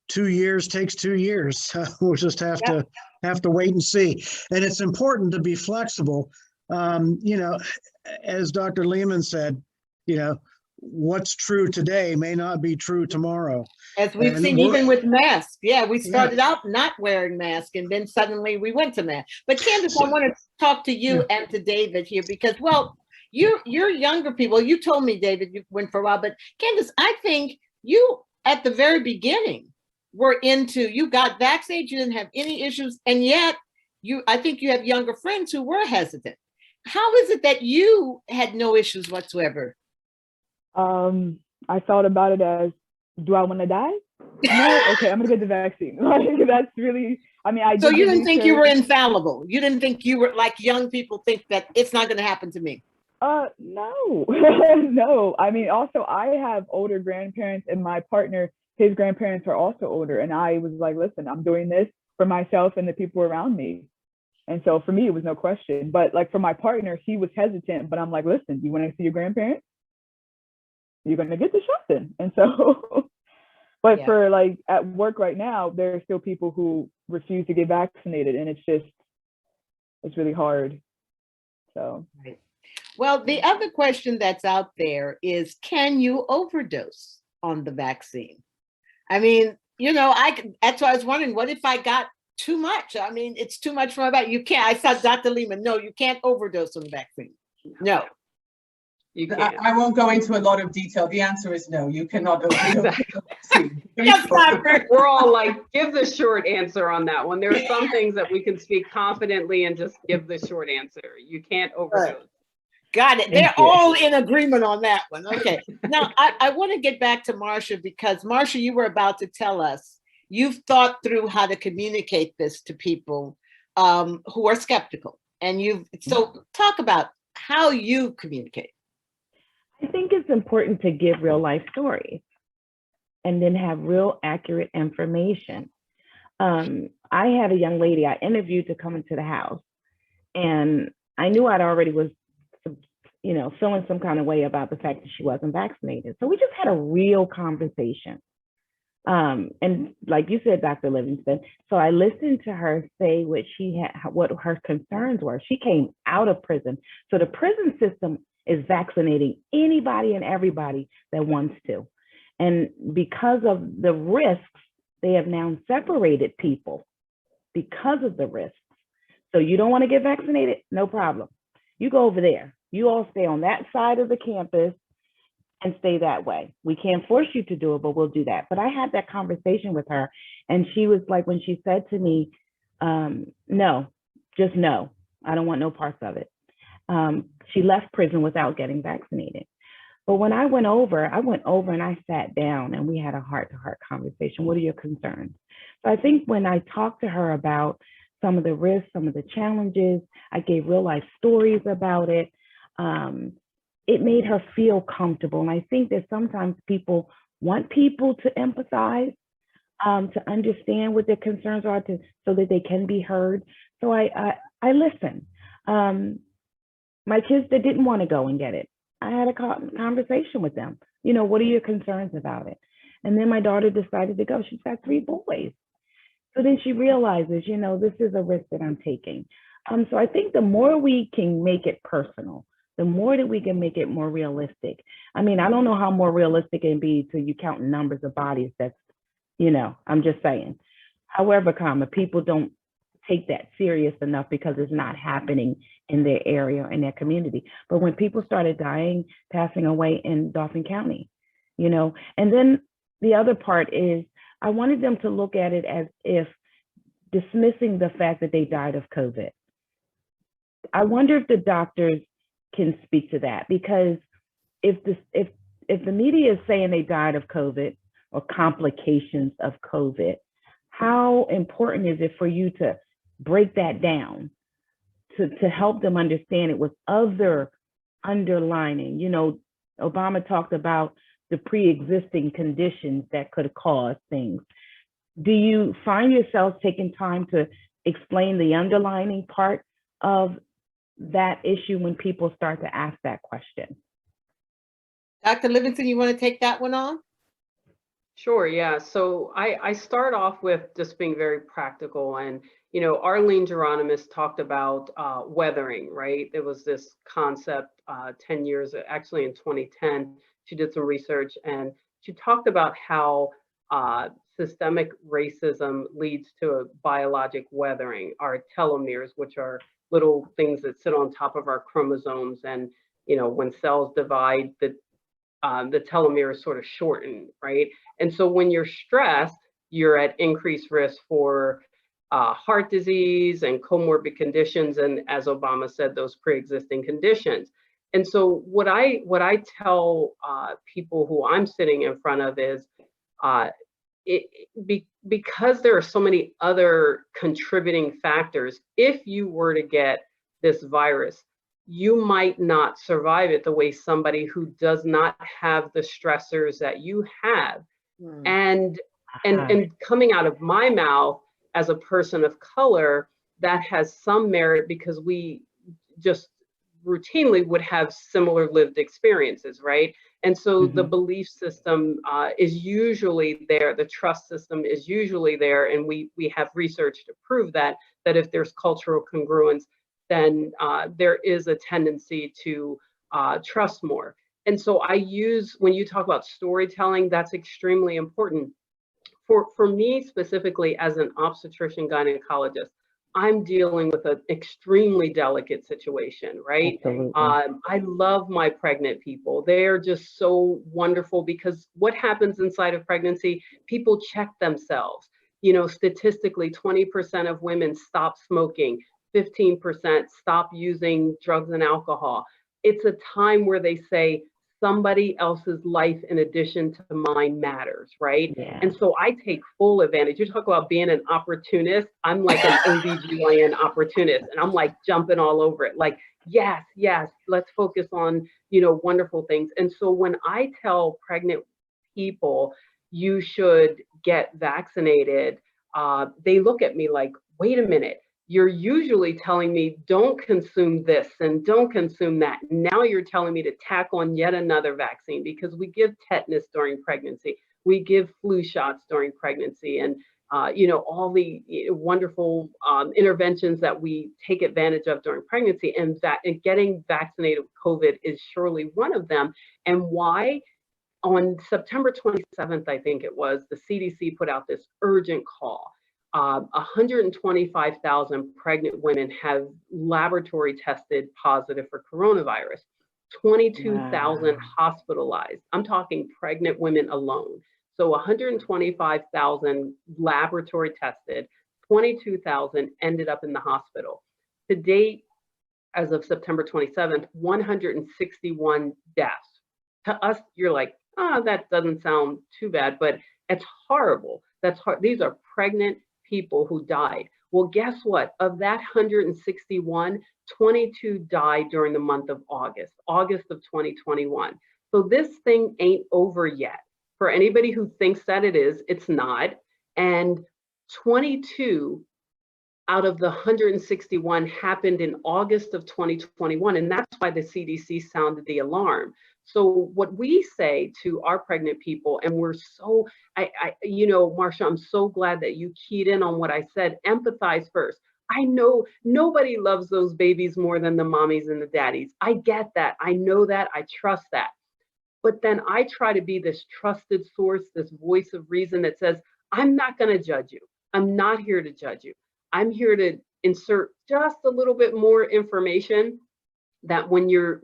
2 years takes 2 years. We'll just have to wait and see. And it's important to be flexible. As Dr. Lehman said, what's true today may not be true tomorrow. As we've And seen, even with masks. Yeah, we started out not wearing masks and then suddenly we went to masks. But Candace, I want to talk to you and to David here because, well, you're younger people. You told me, David, you went for a while, but Candace, I think you at the very beginning were you got vaccinated, you didn't have any issues, and yet I think you have younger friends who were hesitant. How is it that you had no issues whatsoever? I thought about it as, do I want to die? No, okay, I'm gonna get the vaccine. Like, that's really, So you didn't think you were infallible? You didn't think you were like young people think that it's not going to happen to me? No, no. Also, I have older grandparents, and my partner, his grandparents are also older. And I was like, listen, I'm doing this for myself and the people around me. And so for me, it was no question. But like for my partner, he was hesitant. But I'm like, listen, you want to see your grandparents? You're going to get the shot then. And so, but for like at work right now, there are still people who refuse to get vaccinated. And it's really hard. So. Right. Well, the other question that's out there is, can you overdose on the vaccine? That's why I was wondering, what if I got too much? It's too much for my body. You can't. I saw Dr. Lehman. No, you can't overdose on the vaccine. No. You can't. I won't go into a lot of detail. The answer is no, you cannot overdose. We're all like, give the short answer on that one. There are some things that we can speak confidently and just give the short answer. You can't overdose. Got it. They're all in agreement on that one. Okay. Now, I want to get back to Marsha because, Marsha, you were about to tell us you've thought through how to communicate this to people who are skeptical. And so talk about how you communicate. I think it's important to give real life stories and then have real accurate information. I had a young lady I interviewed to come into the house, and I knew I'd already was feeling some kind of way about the fact that she wasn't vaccinated. So we just had a real conversation. And like you said, Dr. Livingston, so I listened to her say what her concerns were. She came out of prison. So the prison system is vaccinating anybody and everybody that wants to. And because of the risks, they have now separated people because of the risks. So you don't want to get vaccinated? No problem. You go over there. You all stay on that side of the campus and stay that way. We can't force you to do it, but we'll do that. But I had that conversation with her, and she was like, when she said to me, no, just no, I don't want no parts of it. She left prison without getting vaccinated. But when I went over and I sat down and we had a heart-to-heart conversation. What are your concerns? So I think when I talked to her about some of the risks, some of the challenges, I gave real life stories about it. It made her feel comfortable. And I think that sometimes people want people to empathize, to understand what their concerns are, so that they can be heard. So I listened. My kids that didn't want to go and get it, I had a conversation with them. What are your concerns about it? And then my daughter decided to go. She's got 3 boys. So then she realizes, this is a risk that I'm taking. So I think the more we can make it personal, the more that we can make it more realistic. I don't know how more realistic it can be till you count numbers of bodies. That's, I'm just saying. However, people don't take that serious enough because it's not happening in their area, in their community. But when people started passing away in Dauphin County, and then the other part is I wanted them to look at it as if dismissing the fact that they died of COVID. I wonder if the doctors can speak to that, because if the media is saying they died of COVID or complications of COVID, how important is it for you to break that down to help them understand it with other underlining? Obama talked about the pre-existing conditions that could cause things. Do you find yourself taking time to explain the underlining part of that issue when people start to ask that question? Dr. Livingston, you want to take that one on? Sure, yeah. So I start off with just being very practical. And, you know, Arlene Geronimus talked about weathering, right? There was this concept 10 years, actually in 2010, she did some research and she talked about how systemic racism leads to a biologic weathering, our telomeres, which are little things that sit on top of our chromosomes. And, you know, when cells divide, the telomeres sort of shorten, right? And so when you're stressed, you're at increased risk for heart disease and comorbid conditions, and as Obama said, those pre-existing conditions. And so what I tell people who I'm sitting in front of is, because there are so many other contributing factors, if you were to get this virus, you might not survive it the way somebody who does not have the stressors that you have. And coming out of my mouth as a person of color, that has some merit because we just routinely would have similar lived experiences, right? And so the belief system is usually there, the trust system is usually there, and we have research to prove that if there's cultural congruence, then there is a tendency to trust more. And so when you talk about storytelling, that's extremely important. For me specifically, as an obstetrician gynecologist, I'm dealing with an extremely delicate situation, right? I love my pregnant people. They're just so wonderful because what happens inside of pregnancy, people check themselves. You know, statistically, 20% of women stop smoking, 15% stop using drugs and alcohol. It's a time where they say, somebody else's life in addition to mine matters, right? Yeah. And so I take full advantage. You talk about being an opportunist. I'm like an OBGYN opportunist, and I'm like jumping all over it. Like, yes, let's focus on, you know, wonderful things. And so when I tell pregnant people, you should get vaccinated, they look at me like, wait a minute. You're usually telling me don't consume this and don't consume that. Now you're telling me to tack on yet another vaccine, because we give tetanus during pregnancy, we give flu shots during pregnancy, and you know, all the wonderful interventions that we take advantage of during pregnancy, and getting vaccinated with COVID is surely one of them. And why? On September 27th, I think it was, the CDC put out this urgent call. 125,000 pregnant women have laboratory tested positive for coronavirus, 22,000 hospitalized. I'm talking pregnant women alone. So 125,000 laboratory tested, 22,000 ended up in the hospital. To date, as of September 27th, 161 deaths. To us, you're like, oh, that doesn't sound too bad, but it's horrible. That's hard. These are pregnant people who died. Well, guess what? Of that 161, 22 died during the month of August of 2021. So this thing ain't over yet. For anybody who thinks that it is, it's not. And 22 out of the 161 happened in August of 2021. And that's why the CDC sounded the alarm. So what we say to our pregnant people, and we're so, you know, Marsha, I'm so glad that you keyed in on what I said, empathize first. I know nobody loves those babies more than the mommies and the daddies. I get that. I know that. I trust that. But then I try to be this trusted source, this voice of reason that says, I'm not going to judge you. I'm not here to judge you. I'm here to insert just a little bit more information that when you're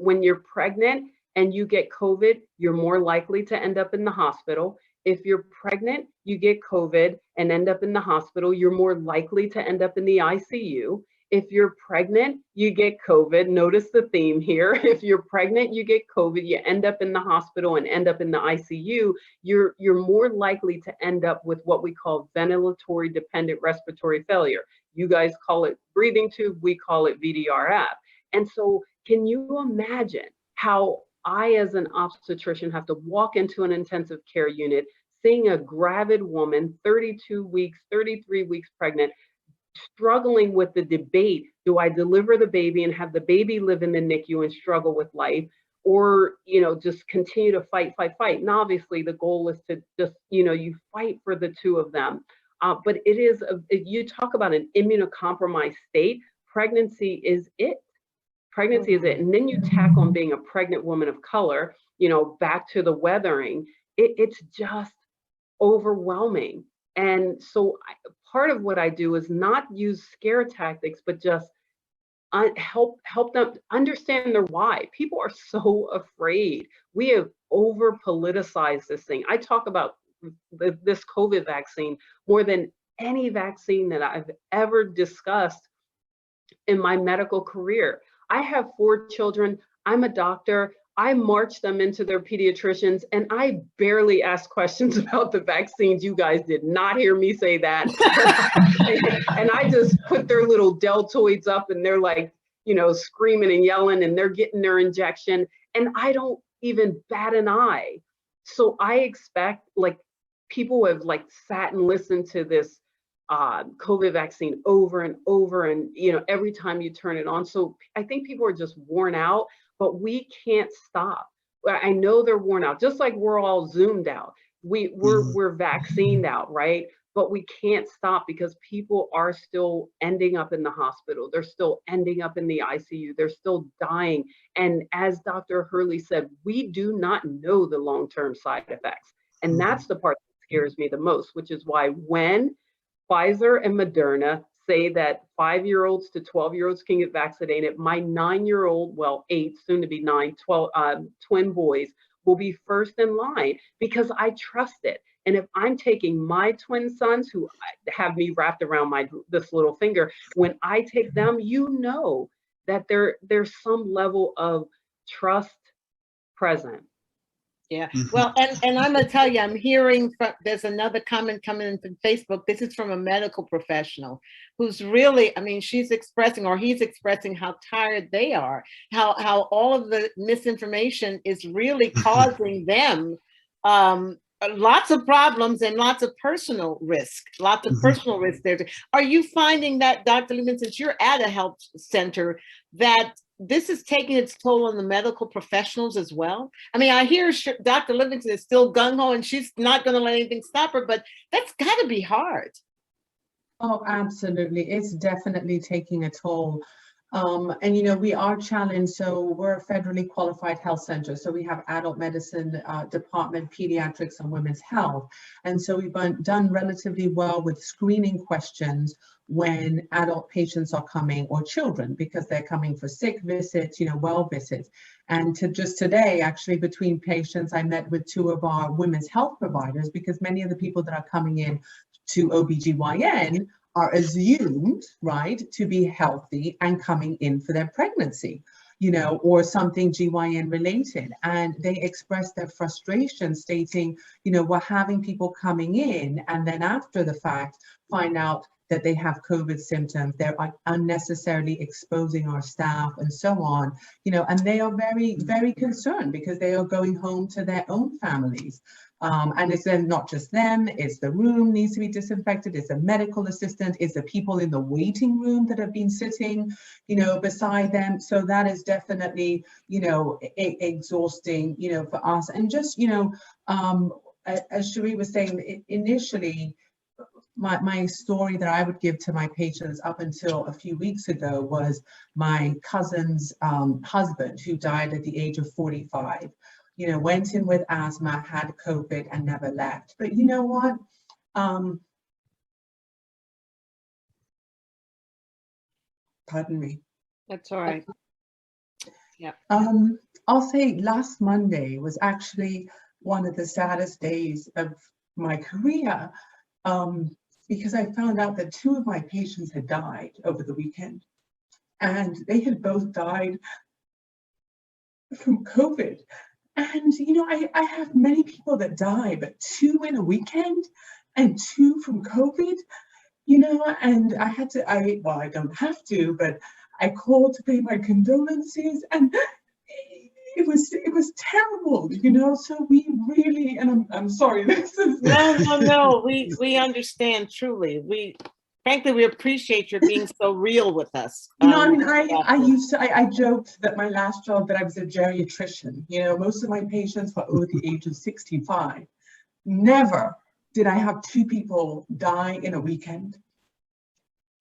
pregnant and you get COVID, you're more likely to end up in the hospital. If you're pregnant, you get COVID and end up in the hospital, you're more likely to end up in the ICU. If you're pregnant, you get COVID. Notice the theme here. If you're pregnant, you get COVID, you end up in the hospital and end up in the ICU, you're more likely to end up with what we call ventilatory dependent respiratory failure. You guys call it breathing tube, we call it VDRF. And so can you imagine how I, as an obstetrician, have to walk into an intensive care unit, seeing a gravid woman, 32 weeks, 33 weeks pregnant, struggling with the debate, do I deliver the baby and have the baby live in the NICU and struggle with life? or, just continue to fight. And obviously the goal is to just, you fight for the two of them. But it is, you talk about an immunocompromised state, pregnancy is it. Pregnancy is it. And then you tack on being a pregnant woman of color, back to the weathering, it's just overwhelming. And so part of what I do is not use scare tactics, but just help them understand their why. People are so afraid. We have over politicized this thing. I talk about this COVID vaccine more than any vaccine that I've ever discussed in my medical career. I have 4 children. I'm a doctor. I march them into their pediatricians, and I barely ask questions about the vaccines. You guys did not hear me say that. And I just put their little deltoids up, and they're like, screaming and yelling, and they're getting their injection, and I don't even bat an eye. So I expect, like, people have sat and listened to this COVID vaccine over and over, and every time you turn it on. So I think people are just worn out, but we can't stop. I know they're worn out, just like we're all zoomed out. We're vaccinated out, right? But we can't stop because people are still ending up in the hospital. They're still ending up in the ICU. They're still dying. And as Dr. Hurley said, we do not know the long-term side effects. And that's the part that scares me the most, which is why when Pfizer and Moderna say that 5-year-olds to 12-year-olds can get vaccinated, my 9-year-old, well, 8, soon to be 9, 12, twin boys will be first in line because I trust it. And if I'm taking my twin sons, who have me wrapped around this little finger, when I take them, that there's some level of trust present. Yeah, well, and I'm gonna tell you, I'm hearing there's another comment coming in from Facebook. This is from a medical professional who's really, I mean, she's expressing, or he's expressing, how tired they are, how all of the misinformation is really causing them lots of problems and lots of personal risk, there. Are you finding that, Dr. Lehman, since you're at a health center, that this is taking its toll on the medical professionals as well? I mean, I hear Dr. Livingston is still gung-ho and she's not going to let anything stop her, but that's got to be hard. Oh, absolutely. It's definitely taking a toll. And, we are challenged. So we're a federally qualified health center. So we have adult medicine department, pediatrics, and women's health. And so we've done relatively well with screening questions when adult patients are coming, or children, because they're coming for sick visits, well visits. And just today, actually, between patients, I met with 2 of our women's health providers, because many of the people that are coming in to OBGYN are assumed, right, to be healthy and coming in for their pregnancy, or something GYN related. And they express their frustration, stating, we're having people coming in and then after the fact find out that they have COVID symptoms. They're unnecessarily exposing our staff and so on, and they are very, very concerned because they are going home to their own families. And it's then not just them, it's the room needs to be disinfected, it's a medical assistant, it's the people in the waiting room that have been sitting, beside them. So that is definitely, exhausting, for us. And just, as Cherie was saying, initially, my story that I would give to my patients up until a few weeks ago was my cousin's husband, who died at the age of 45. Went in with asthma, had COVID, and never left. But you know what? Pardon me. That's all right. Yeah. I'll say last Monday was actually one of the saddest days of my career, because I found out that 2 of my patients had died over the weekend, and they had both died from COVID. And, I have many people that die, but 2 in a weekend and 2 from COVID, and I don't have to, but I called to pay my condolences, and it was terrible, so we really, and I'm sorry, this is. No, we understand truly. frankly, we appreciate your being so real with us. You know, I mean, I joked that my last job that I was a geriatrician. You know, most of my patients were over the age of 65. Never did I have 2 people die in a weekend.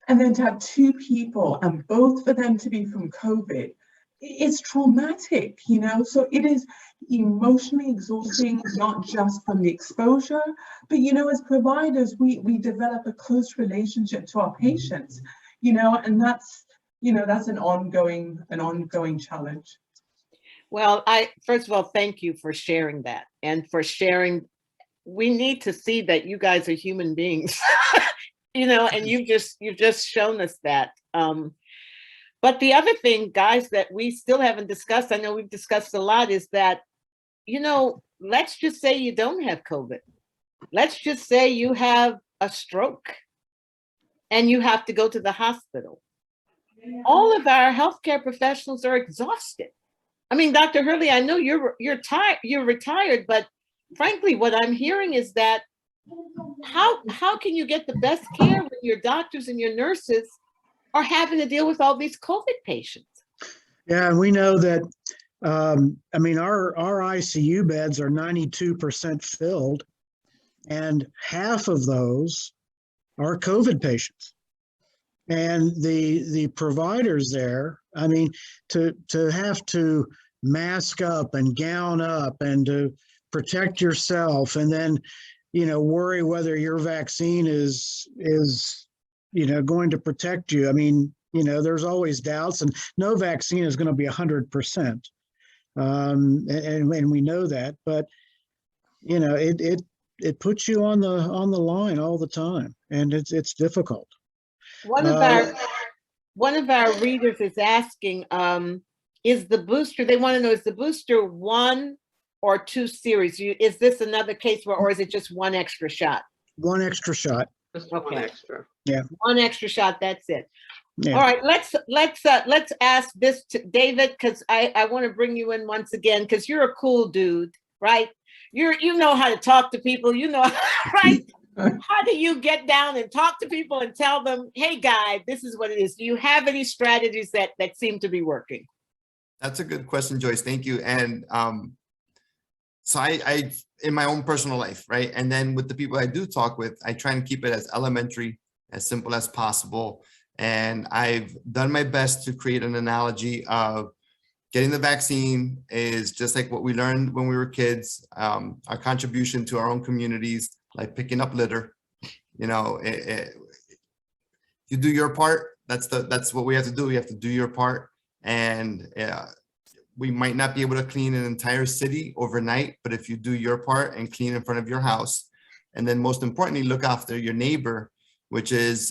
And then to have 2 people and both for them to be from COVID, it's traumatic, you know? So it is emotionally exhausting, not just from the exposure, but, you know, as providers, we develop a close relationship to our patients, you know, and that's, you know, that's an ongoing challenge. Well, first of all, thank you for sharing that and for sharing. We need to see that you guys are human beings, you know, and you've just shown us that. But the other thing, guys, that we still haven't discussed, I know we've discussed a lot, is that, you know, let's just say you don't have COVID. Let's just say you have a stroke and you have to go to the hospital. All of our healthcare professionals are exhausted. I mean, Dr. Hurley, I know you're retired, but frankly, what I'm hearing is that how can you get the best care when your doctors and your nurses are having to deal with all these COVID patients? Yeah, and we know that, I mean, our ICU beds are 92% filled, and half of those are COVID patients. And the providers there, I mean, to have to mask up and gown up and to protect yourself, and then, you know, worry whether your vaccine is you know, going to protect you. I mean, you know, there's always doubts, and no vaccine is going to be 100%. And we know that, but, you know, it puts you on the line all the time, and it's difficult. One of our readers is asking, is the booster, they want to know, is the booster 1 or 2 series? Is this another case where, or is it just 1 extra shot? 1 extra shot. Just one extra. Yeah. 1 extra shot, that's it. Yeah. All right, let's ask this to David, because I want to bring you in once again, because you're a cool dude, right? You know how to talk to people, you know, right? How do you get down and talk to people and tell them, hey, guy, this is what it is? Do you have any strategies that seem to be working? That's a good question, Joyce. Thank you. And so I in my own personal life, right? And then with the people I do talk with, I try and keep it as elementary, as simple as possible. And I've done my best to create an analogy of getting the vaccine is just like what we learned when we were kids, our contribution to our own communities, like picking up litter. You know, you do your part. That's what we have to do. We have to do your part. And we might not be able to clean an entire city overnight, but if you do your part and clean in front of your house, and then most importantly, look after your neighbor, which is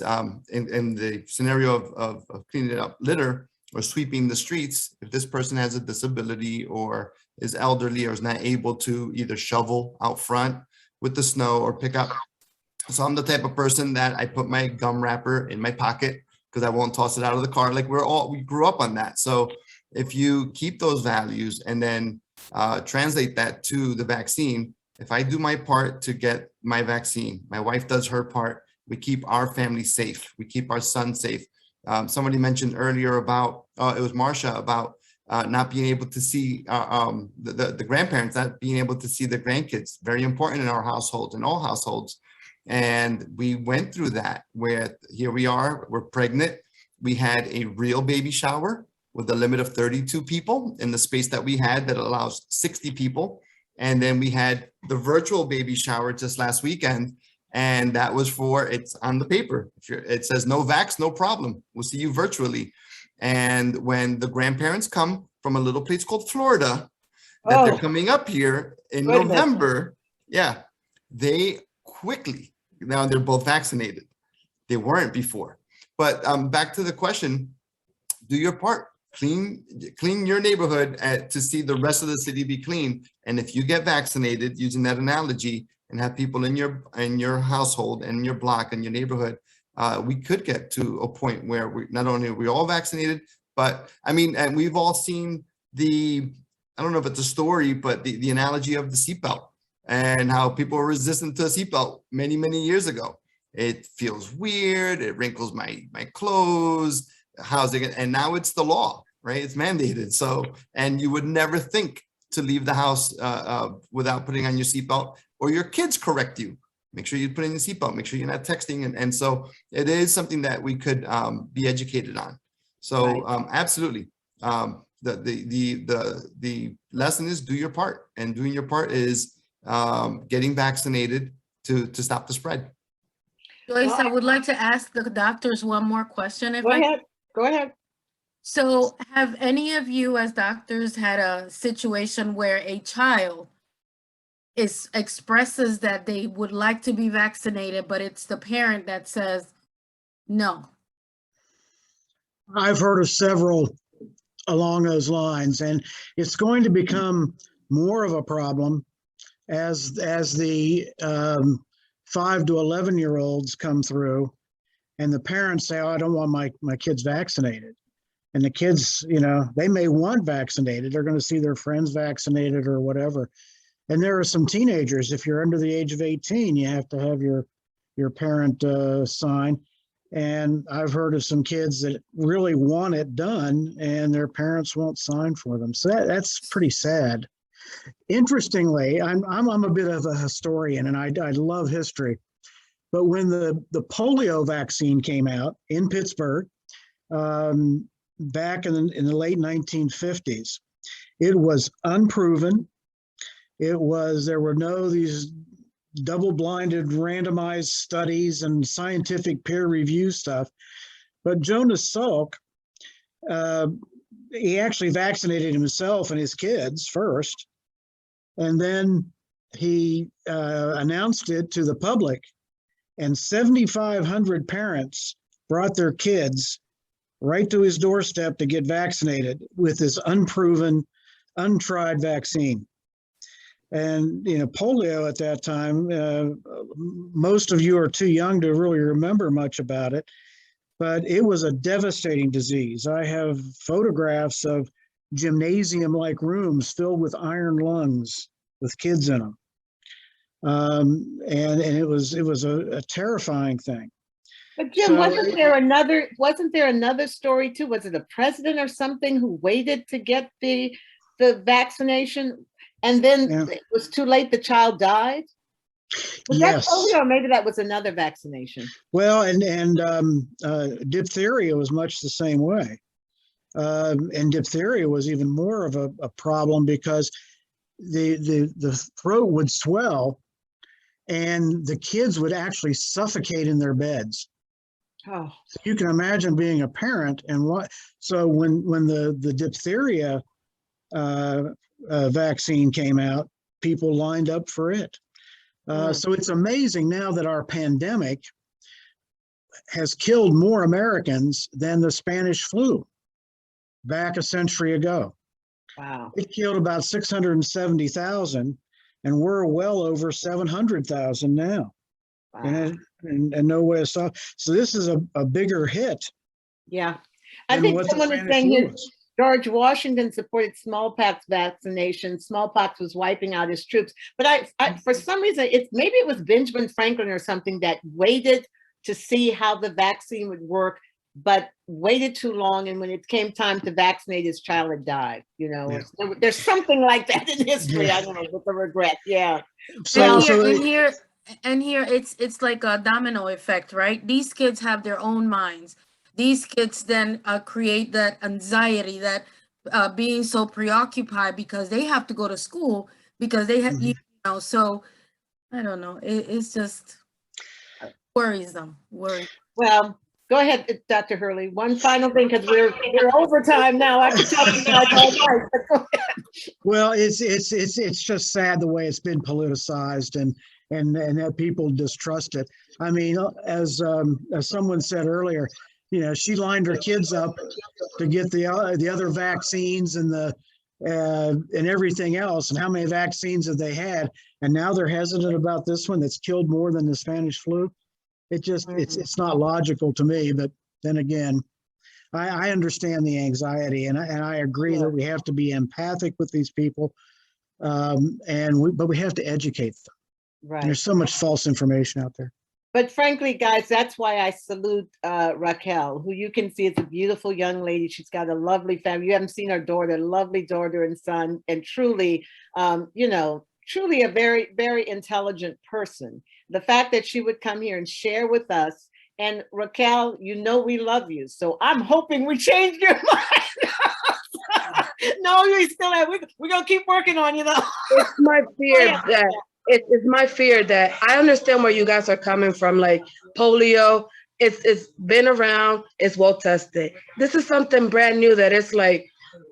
in the scenario of cleaning up litter or sweeping the streets, if this person has a disability or is elderly or is not able to either shovel out front with the snow or pick up. So I'm the type of person that I put my gum wrapper in my pocket because I won't toss it out of the car. Like we grew up on that. So if you keep those values and then translate that to the vaccine, if I do my part to get my vaccine, my wife does her part, we keep our family safe. We keep our son safe. Somebody mentioned earlier about, it was Marsha, about not being able to see the grandparents, not being able to see the grandkids. Very important in our households, in all households. And we went through that where here we are, we're pregnant. We had a real baby shower with a limit of 32 people in the space that we had that allows 60 people. And then we had the virtual baby shower just last weekend. And that was it's on the paper. It says no vax, no problem. We'll see you virtually. And when the grandparents come from a little place called Florida, that they're coming up here in November, yeah, they quickly, now they're both vaccinated. They weren't before. But back to the question, do your part. Clean your neighborhood to see the rest of the city be clean. And if you get vaccinated, using that analogy, and have people in your household and your block and your neighborhood, we could get to a point where we not only are we all vaccinated, but I mean, and we've all seen I don't know if it's a story, but the analogy of the seatbelt and how people were resistant to a seatbelt many, many years ago. It feels weird. It wrinkles my clothes. How's it? And now it's the law, right? It's mandated. So, and you would never think to leave the house without putting on your seatbelt, or your kids correct you. Make sure you put in your seatbelt. Make sure you're not texting. And so it is something that we could be educated on. So absolutely. The lesson is do your part, and doing your part is getting vaccinated to stop the spread. Joyce, I would like to ask the doctors one more question. If Go ahead. Go ahead. So have any of you as doctors had a situation where a child expresses that they would like to be vaccinated, but it's the parent that says no? I've heard of several along those lines, and it's going to become more of a problem as the 5 to 11-year-olds come through, and the parents say, "Oh, I don't want my kids vaccinated." And the kids, you know, they may want vaccinated. They're going to see their friends vaccinated or whatever. And there are some teenagers, if you're under the age of 18, you have to have your parent sign. And I've heard of some kids that really want it done and their parents won't sign for them. So that's pretty sad. Interestingly, I'm a bit of a historian, and I love history. But when the polio vaccine came out in Pittsburgh, back in the late 1950s, it was unproven. There were these double-blinded randomized studies and scientific peer review stuff. But Jonas Salk, he actually vaccinated himself and his kids first, and then he announced it to the public, and 7,500 parents brought their kids right to his doorstep to get vaccinated with this unproven, untried vaccine. And, you know, polio at that time, most of you are too young to really remember much about it, but it was a devastating disease. I have photographs of gymnasium-like rooms filled with iron lungs with kids in them. And it was a terrifying thing. But Jim, So wasn't there another story too? Was it a president or something who waited to get the vaccination, and then it was too late, the child died? Was Yes. that polio, or maybe that was another vaccination? Well, and diphtheria was much the same way. And diphtheria was even more of a problem because the throat would swell and the kids would actually suffocate in their beds. Oh, So you can imagine being a parent and so when the diphtheria vaccine came out, people lined up for it. So it's amazing now that our pandemic has killed more Americans than the Spanish flu back a century ago. wow. It killed about 670,000, and we're well over 700,000 now. Wow. And no way to stop. So this is a bigger hit. Yeah. I than think what the someone is Spanish saying flu here, was. George Washington supported smallpox vaccination. Smallpox was wiping out his troops. But I for some reason, maybe it was Benjamin Franklin or something that waited to see how the vaccine would work, but waited too long. And when it came time to vaccinate, his child had died. You know, Yeah. there's something like that in history. Yeah. I don't know, with the regret. Yeah. And here it's like a domino effect, right? These kids have their own minds. These kids then create that anxiety, that being so preoccupied because they have to go to school because they have, you know, so I don't know. It's just worrisome. Well, go ahead, Dr. Hurley. One final thing, because we're overtime now. I could talk to you guys all night, but go ahead. Well, it's just sad the way it's been politicized and that people distrust it. I mean, as someone said earlier, you know, she lined her kids up to get the other vaccines and and everything else. And how many vaccines have they had? And now they're hesitant about this one that's killed more than the Spanish flu. It just it's not logical to me. But then again, I understand the anxiety, and I agree that we have to be empathic with these people, but we have to educate them. Right. And there's so much false information out there. But frankly, guys, that's why I salute Raquel, who you can see is a beautiful young lady. She's got a lovely family. You haven't seen her daughter, lovely daughter and son, and truly, you know, truly a very, very intelligent person. The fact that she would come here and share with us, and Raquel, you know we love you. So I'm hoping we change your mind. No, you still have, we're going to keep working on you, though. It's my fear that it's my fear that I understand where you guys are coming from. Like polio, it's been around, it's well tested. This is something brand new that it's like,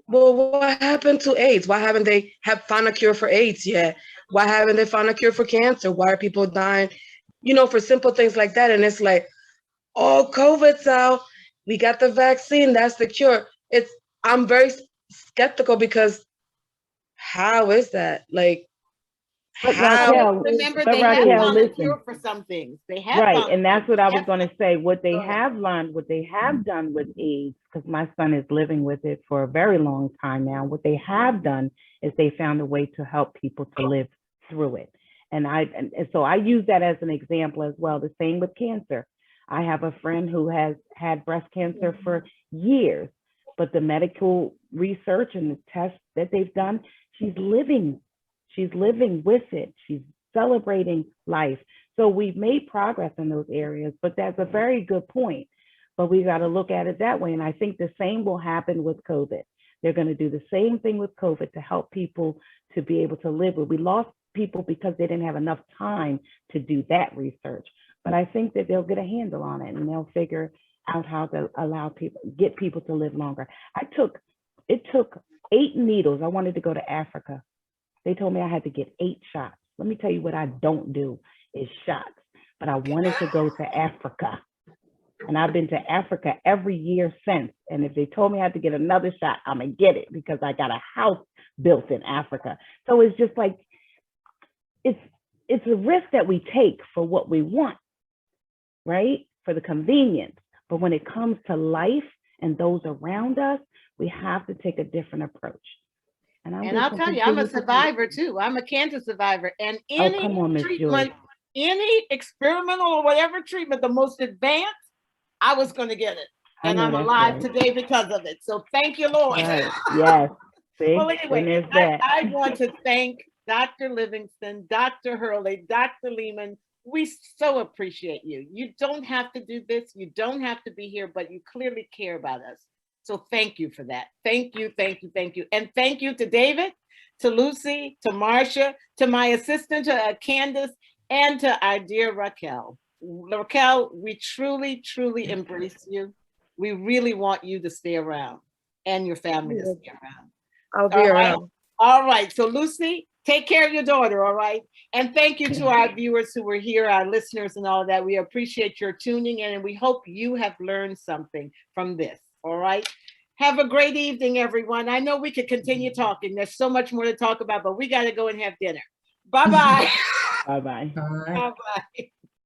well, what happened to AIDS? Why haven't they found a cure for AIDS yet? Why haven't they found a cure for cancer? Why are people dying? You know, for simple things like that. And it's like, oh, COVID's out. We got the vaccine. That's the cure. I'm very skeptical because how is that? Like, But how? Raquel, Remember, but they have Raquel, found a listen. cure for some things. They have Right, found and that's what I was Yep. going to say. What they Go ahead. have learned, what they have done with AIDS, because my son is living with it for a very long time now. What they have done is they found a way to help people to live through it. And so I use that as an example as well. The same with cancer. I have a friend who has had breast cancer for years, but the medical research and the tests that they've done, she's living with it. She's celebrating life. So we've made progress in those areas, but that's a very good point. But we got to look at it that way. And I think the same will happen with COVID. They're going to do the same thing with COVID to help people to be able to live with. We lost people because they didn't have enough time to do that research. But I think that they'll get a handle on it and they'll figure out how to get people to live longer. It took 8 needles. I wanted to go to Africa. They told me I had to get 8 shots. Let me tell you what I don't do is shots, but I wanted to go to Africa. And I've been to Africa every year since. And if they told me I had to get another shot, I'm gonna get it because I got a house built in Africa. So it's just like, it's a risk that we take for what we want, right? For the convenience. But when it comes to life and those around us, we have to take a different approach. And I'll tell you, I'm a survivor too. I'm a cancer survivor. And any come on, Miss treatment, Joy. any experimental or whatever treatment, the most advanced, I was going to get it. And I'm alive today because of it. So thank you, Lord. Right. Yes. See? Well, anyway, I want to thank Dr. Livingston, Dr. Hurley, Dr. Lehman. We so appreciate you. You don't have to do this. You don't have to be here, but you clearly care about us. So thank you for that. Thank you, thank you, thank you. And thank you to David, to Lucy, to Marcia, to my assistant, to Candace, and to our dear Raquel. Raquel, we truly, truly embrace you. We really want you to stay around and your family to stay around. I'll be around. All right. So Lucy, take care of your daughter, all right? And thank you to our viewers who were here, our listeners and all that. We appreciate your tuning in and we hope you have learned something from this, all right? Have a great evening, everyone. I know we could continue talking. There's so much more to talk about, but we got to go and have dinner. Bye-bye. Bye-bye. Bye-bye.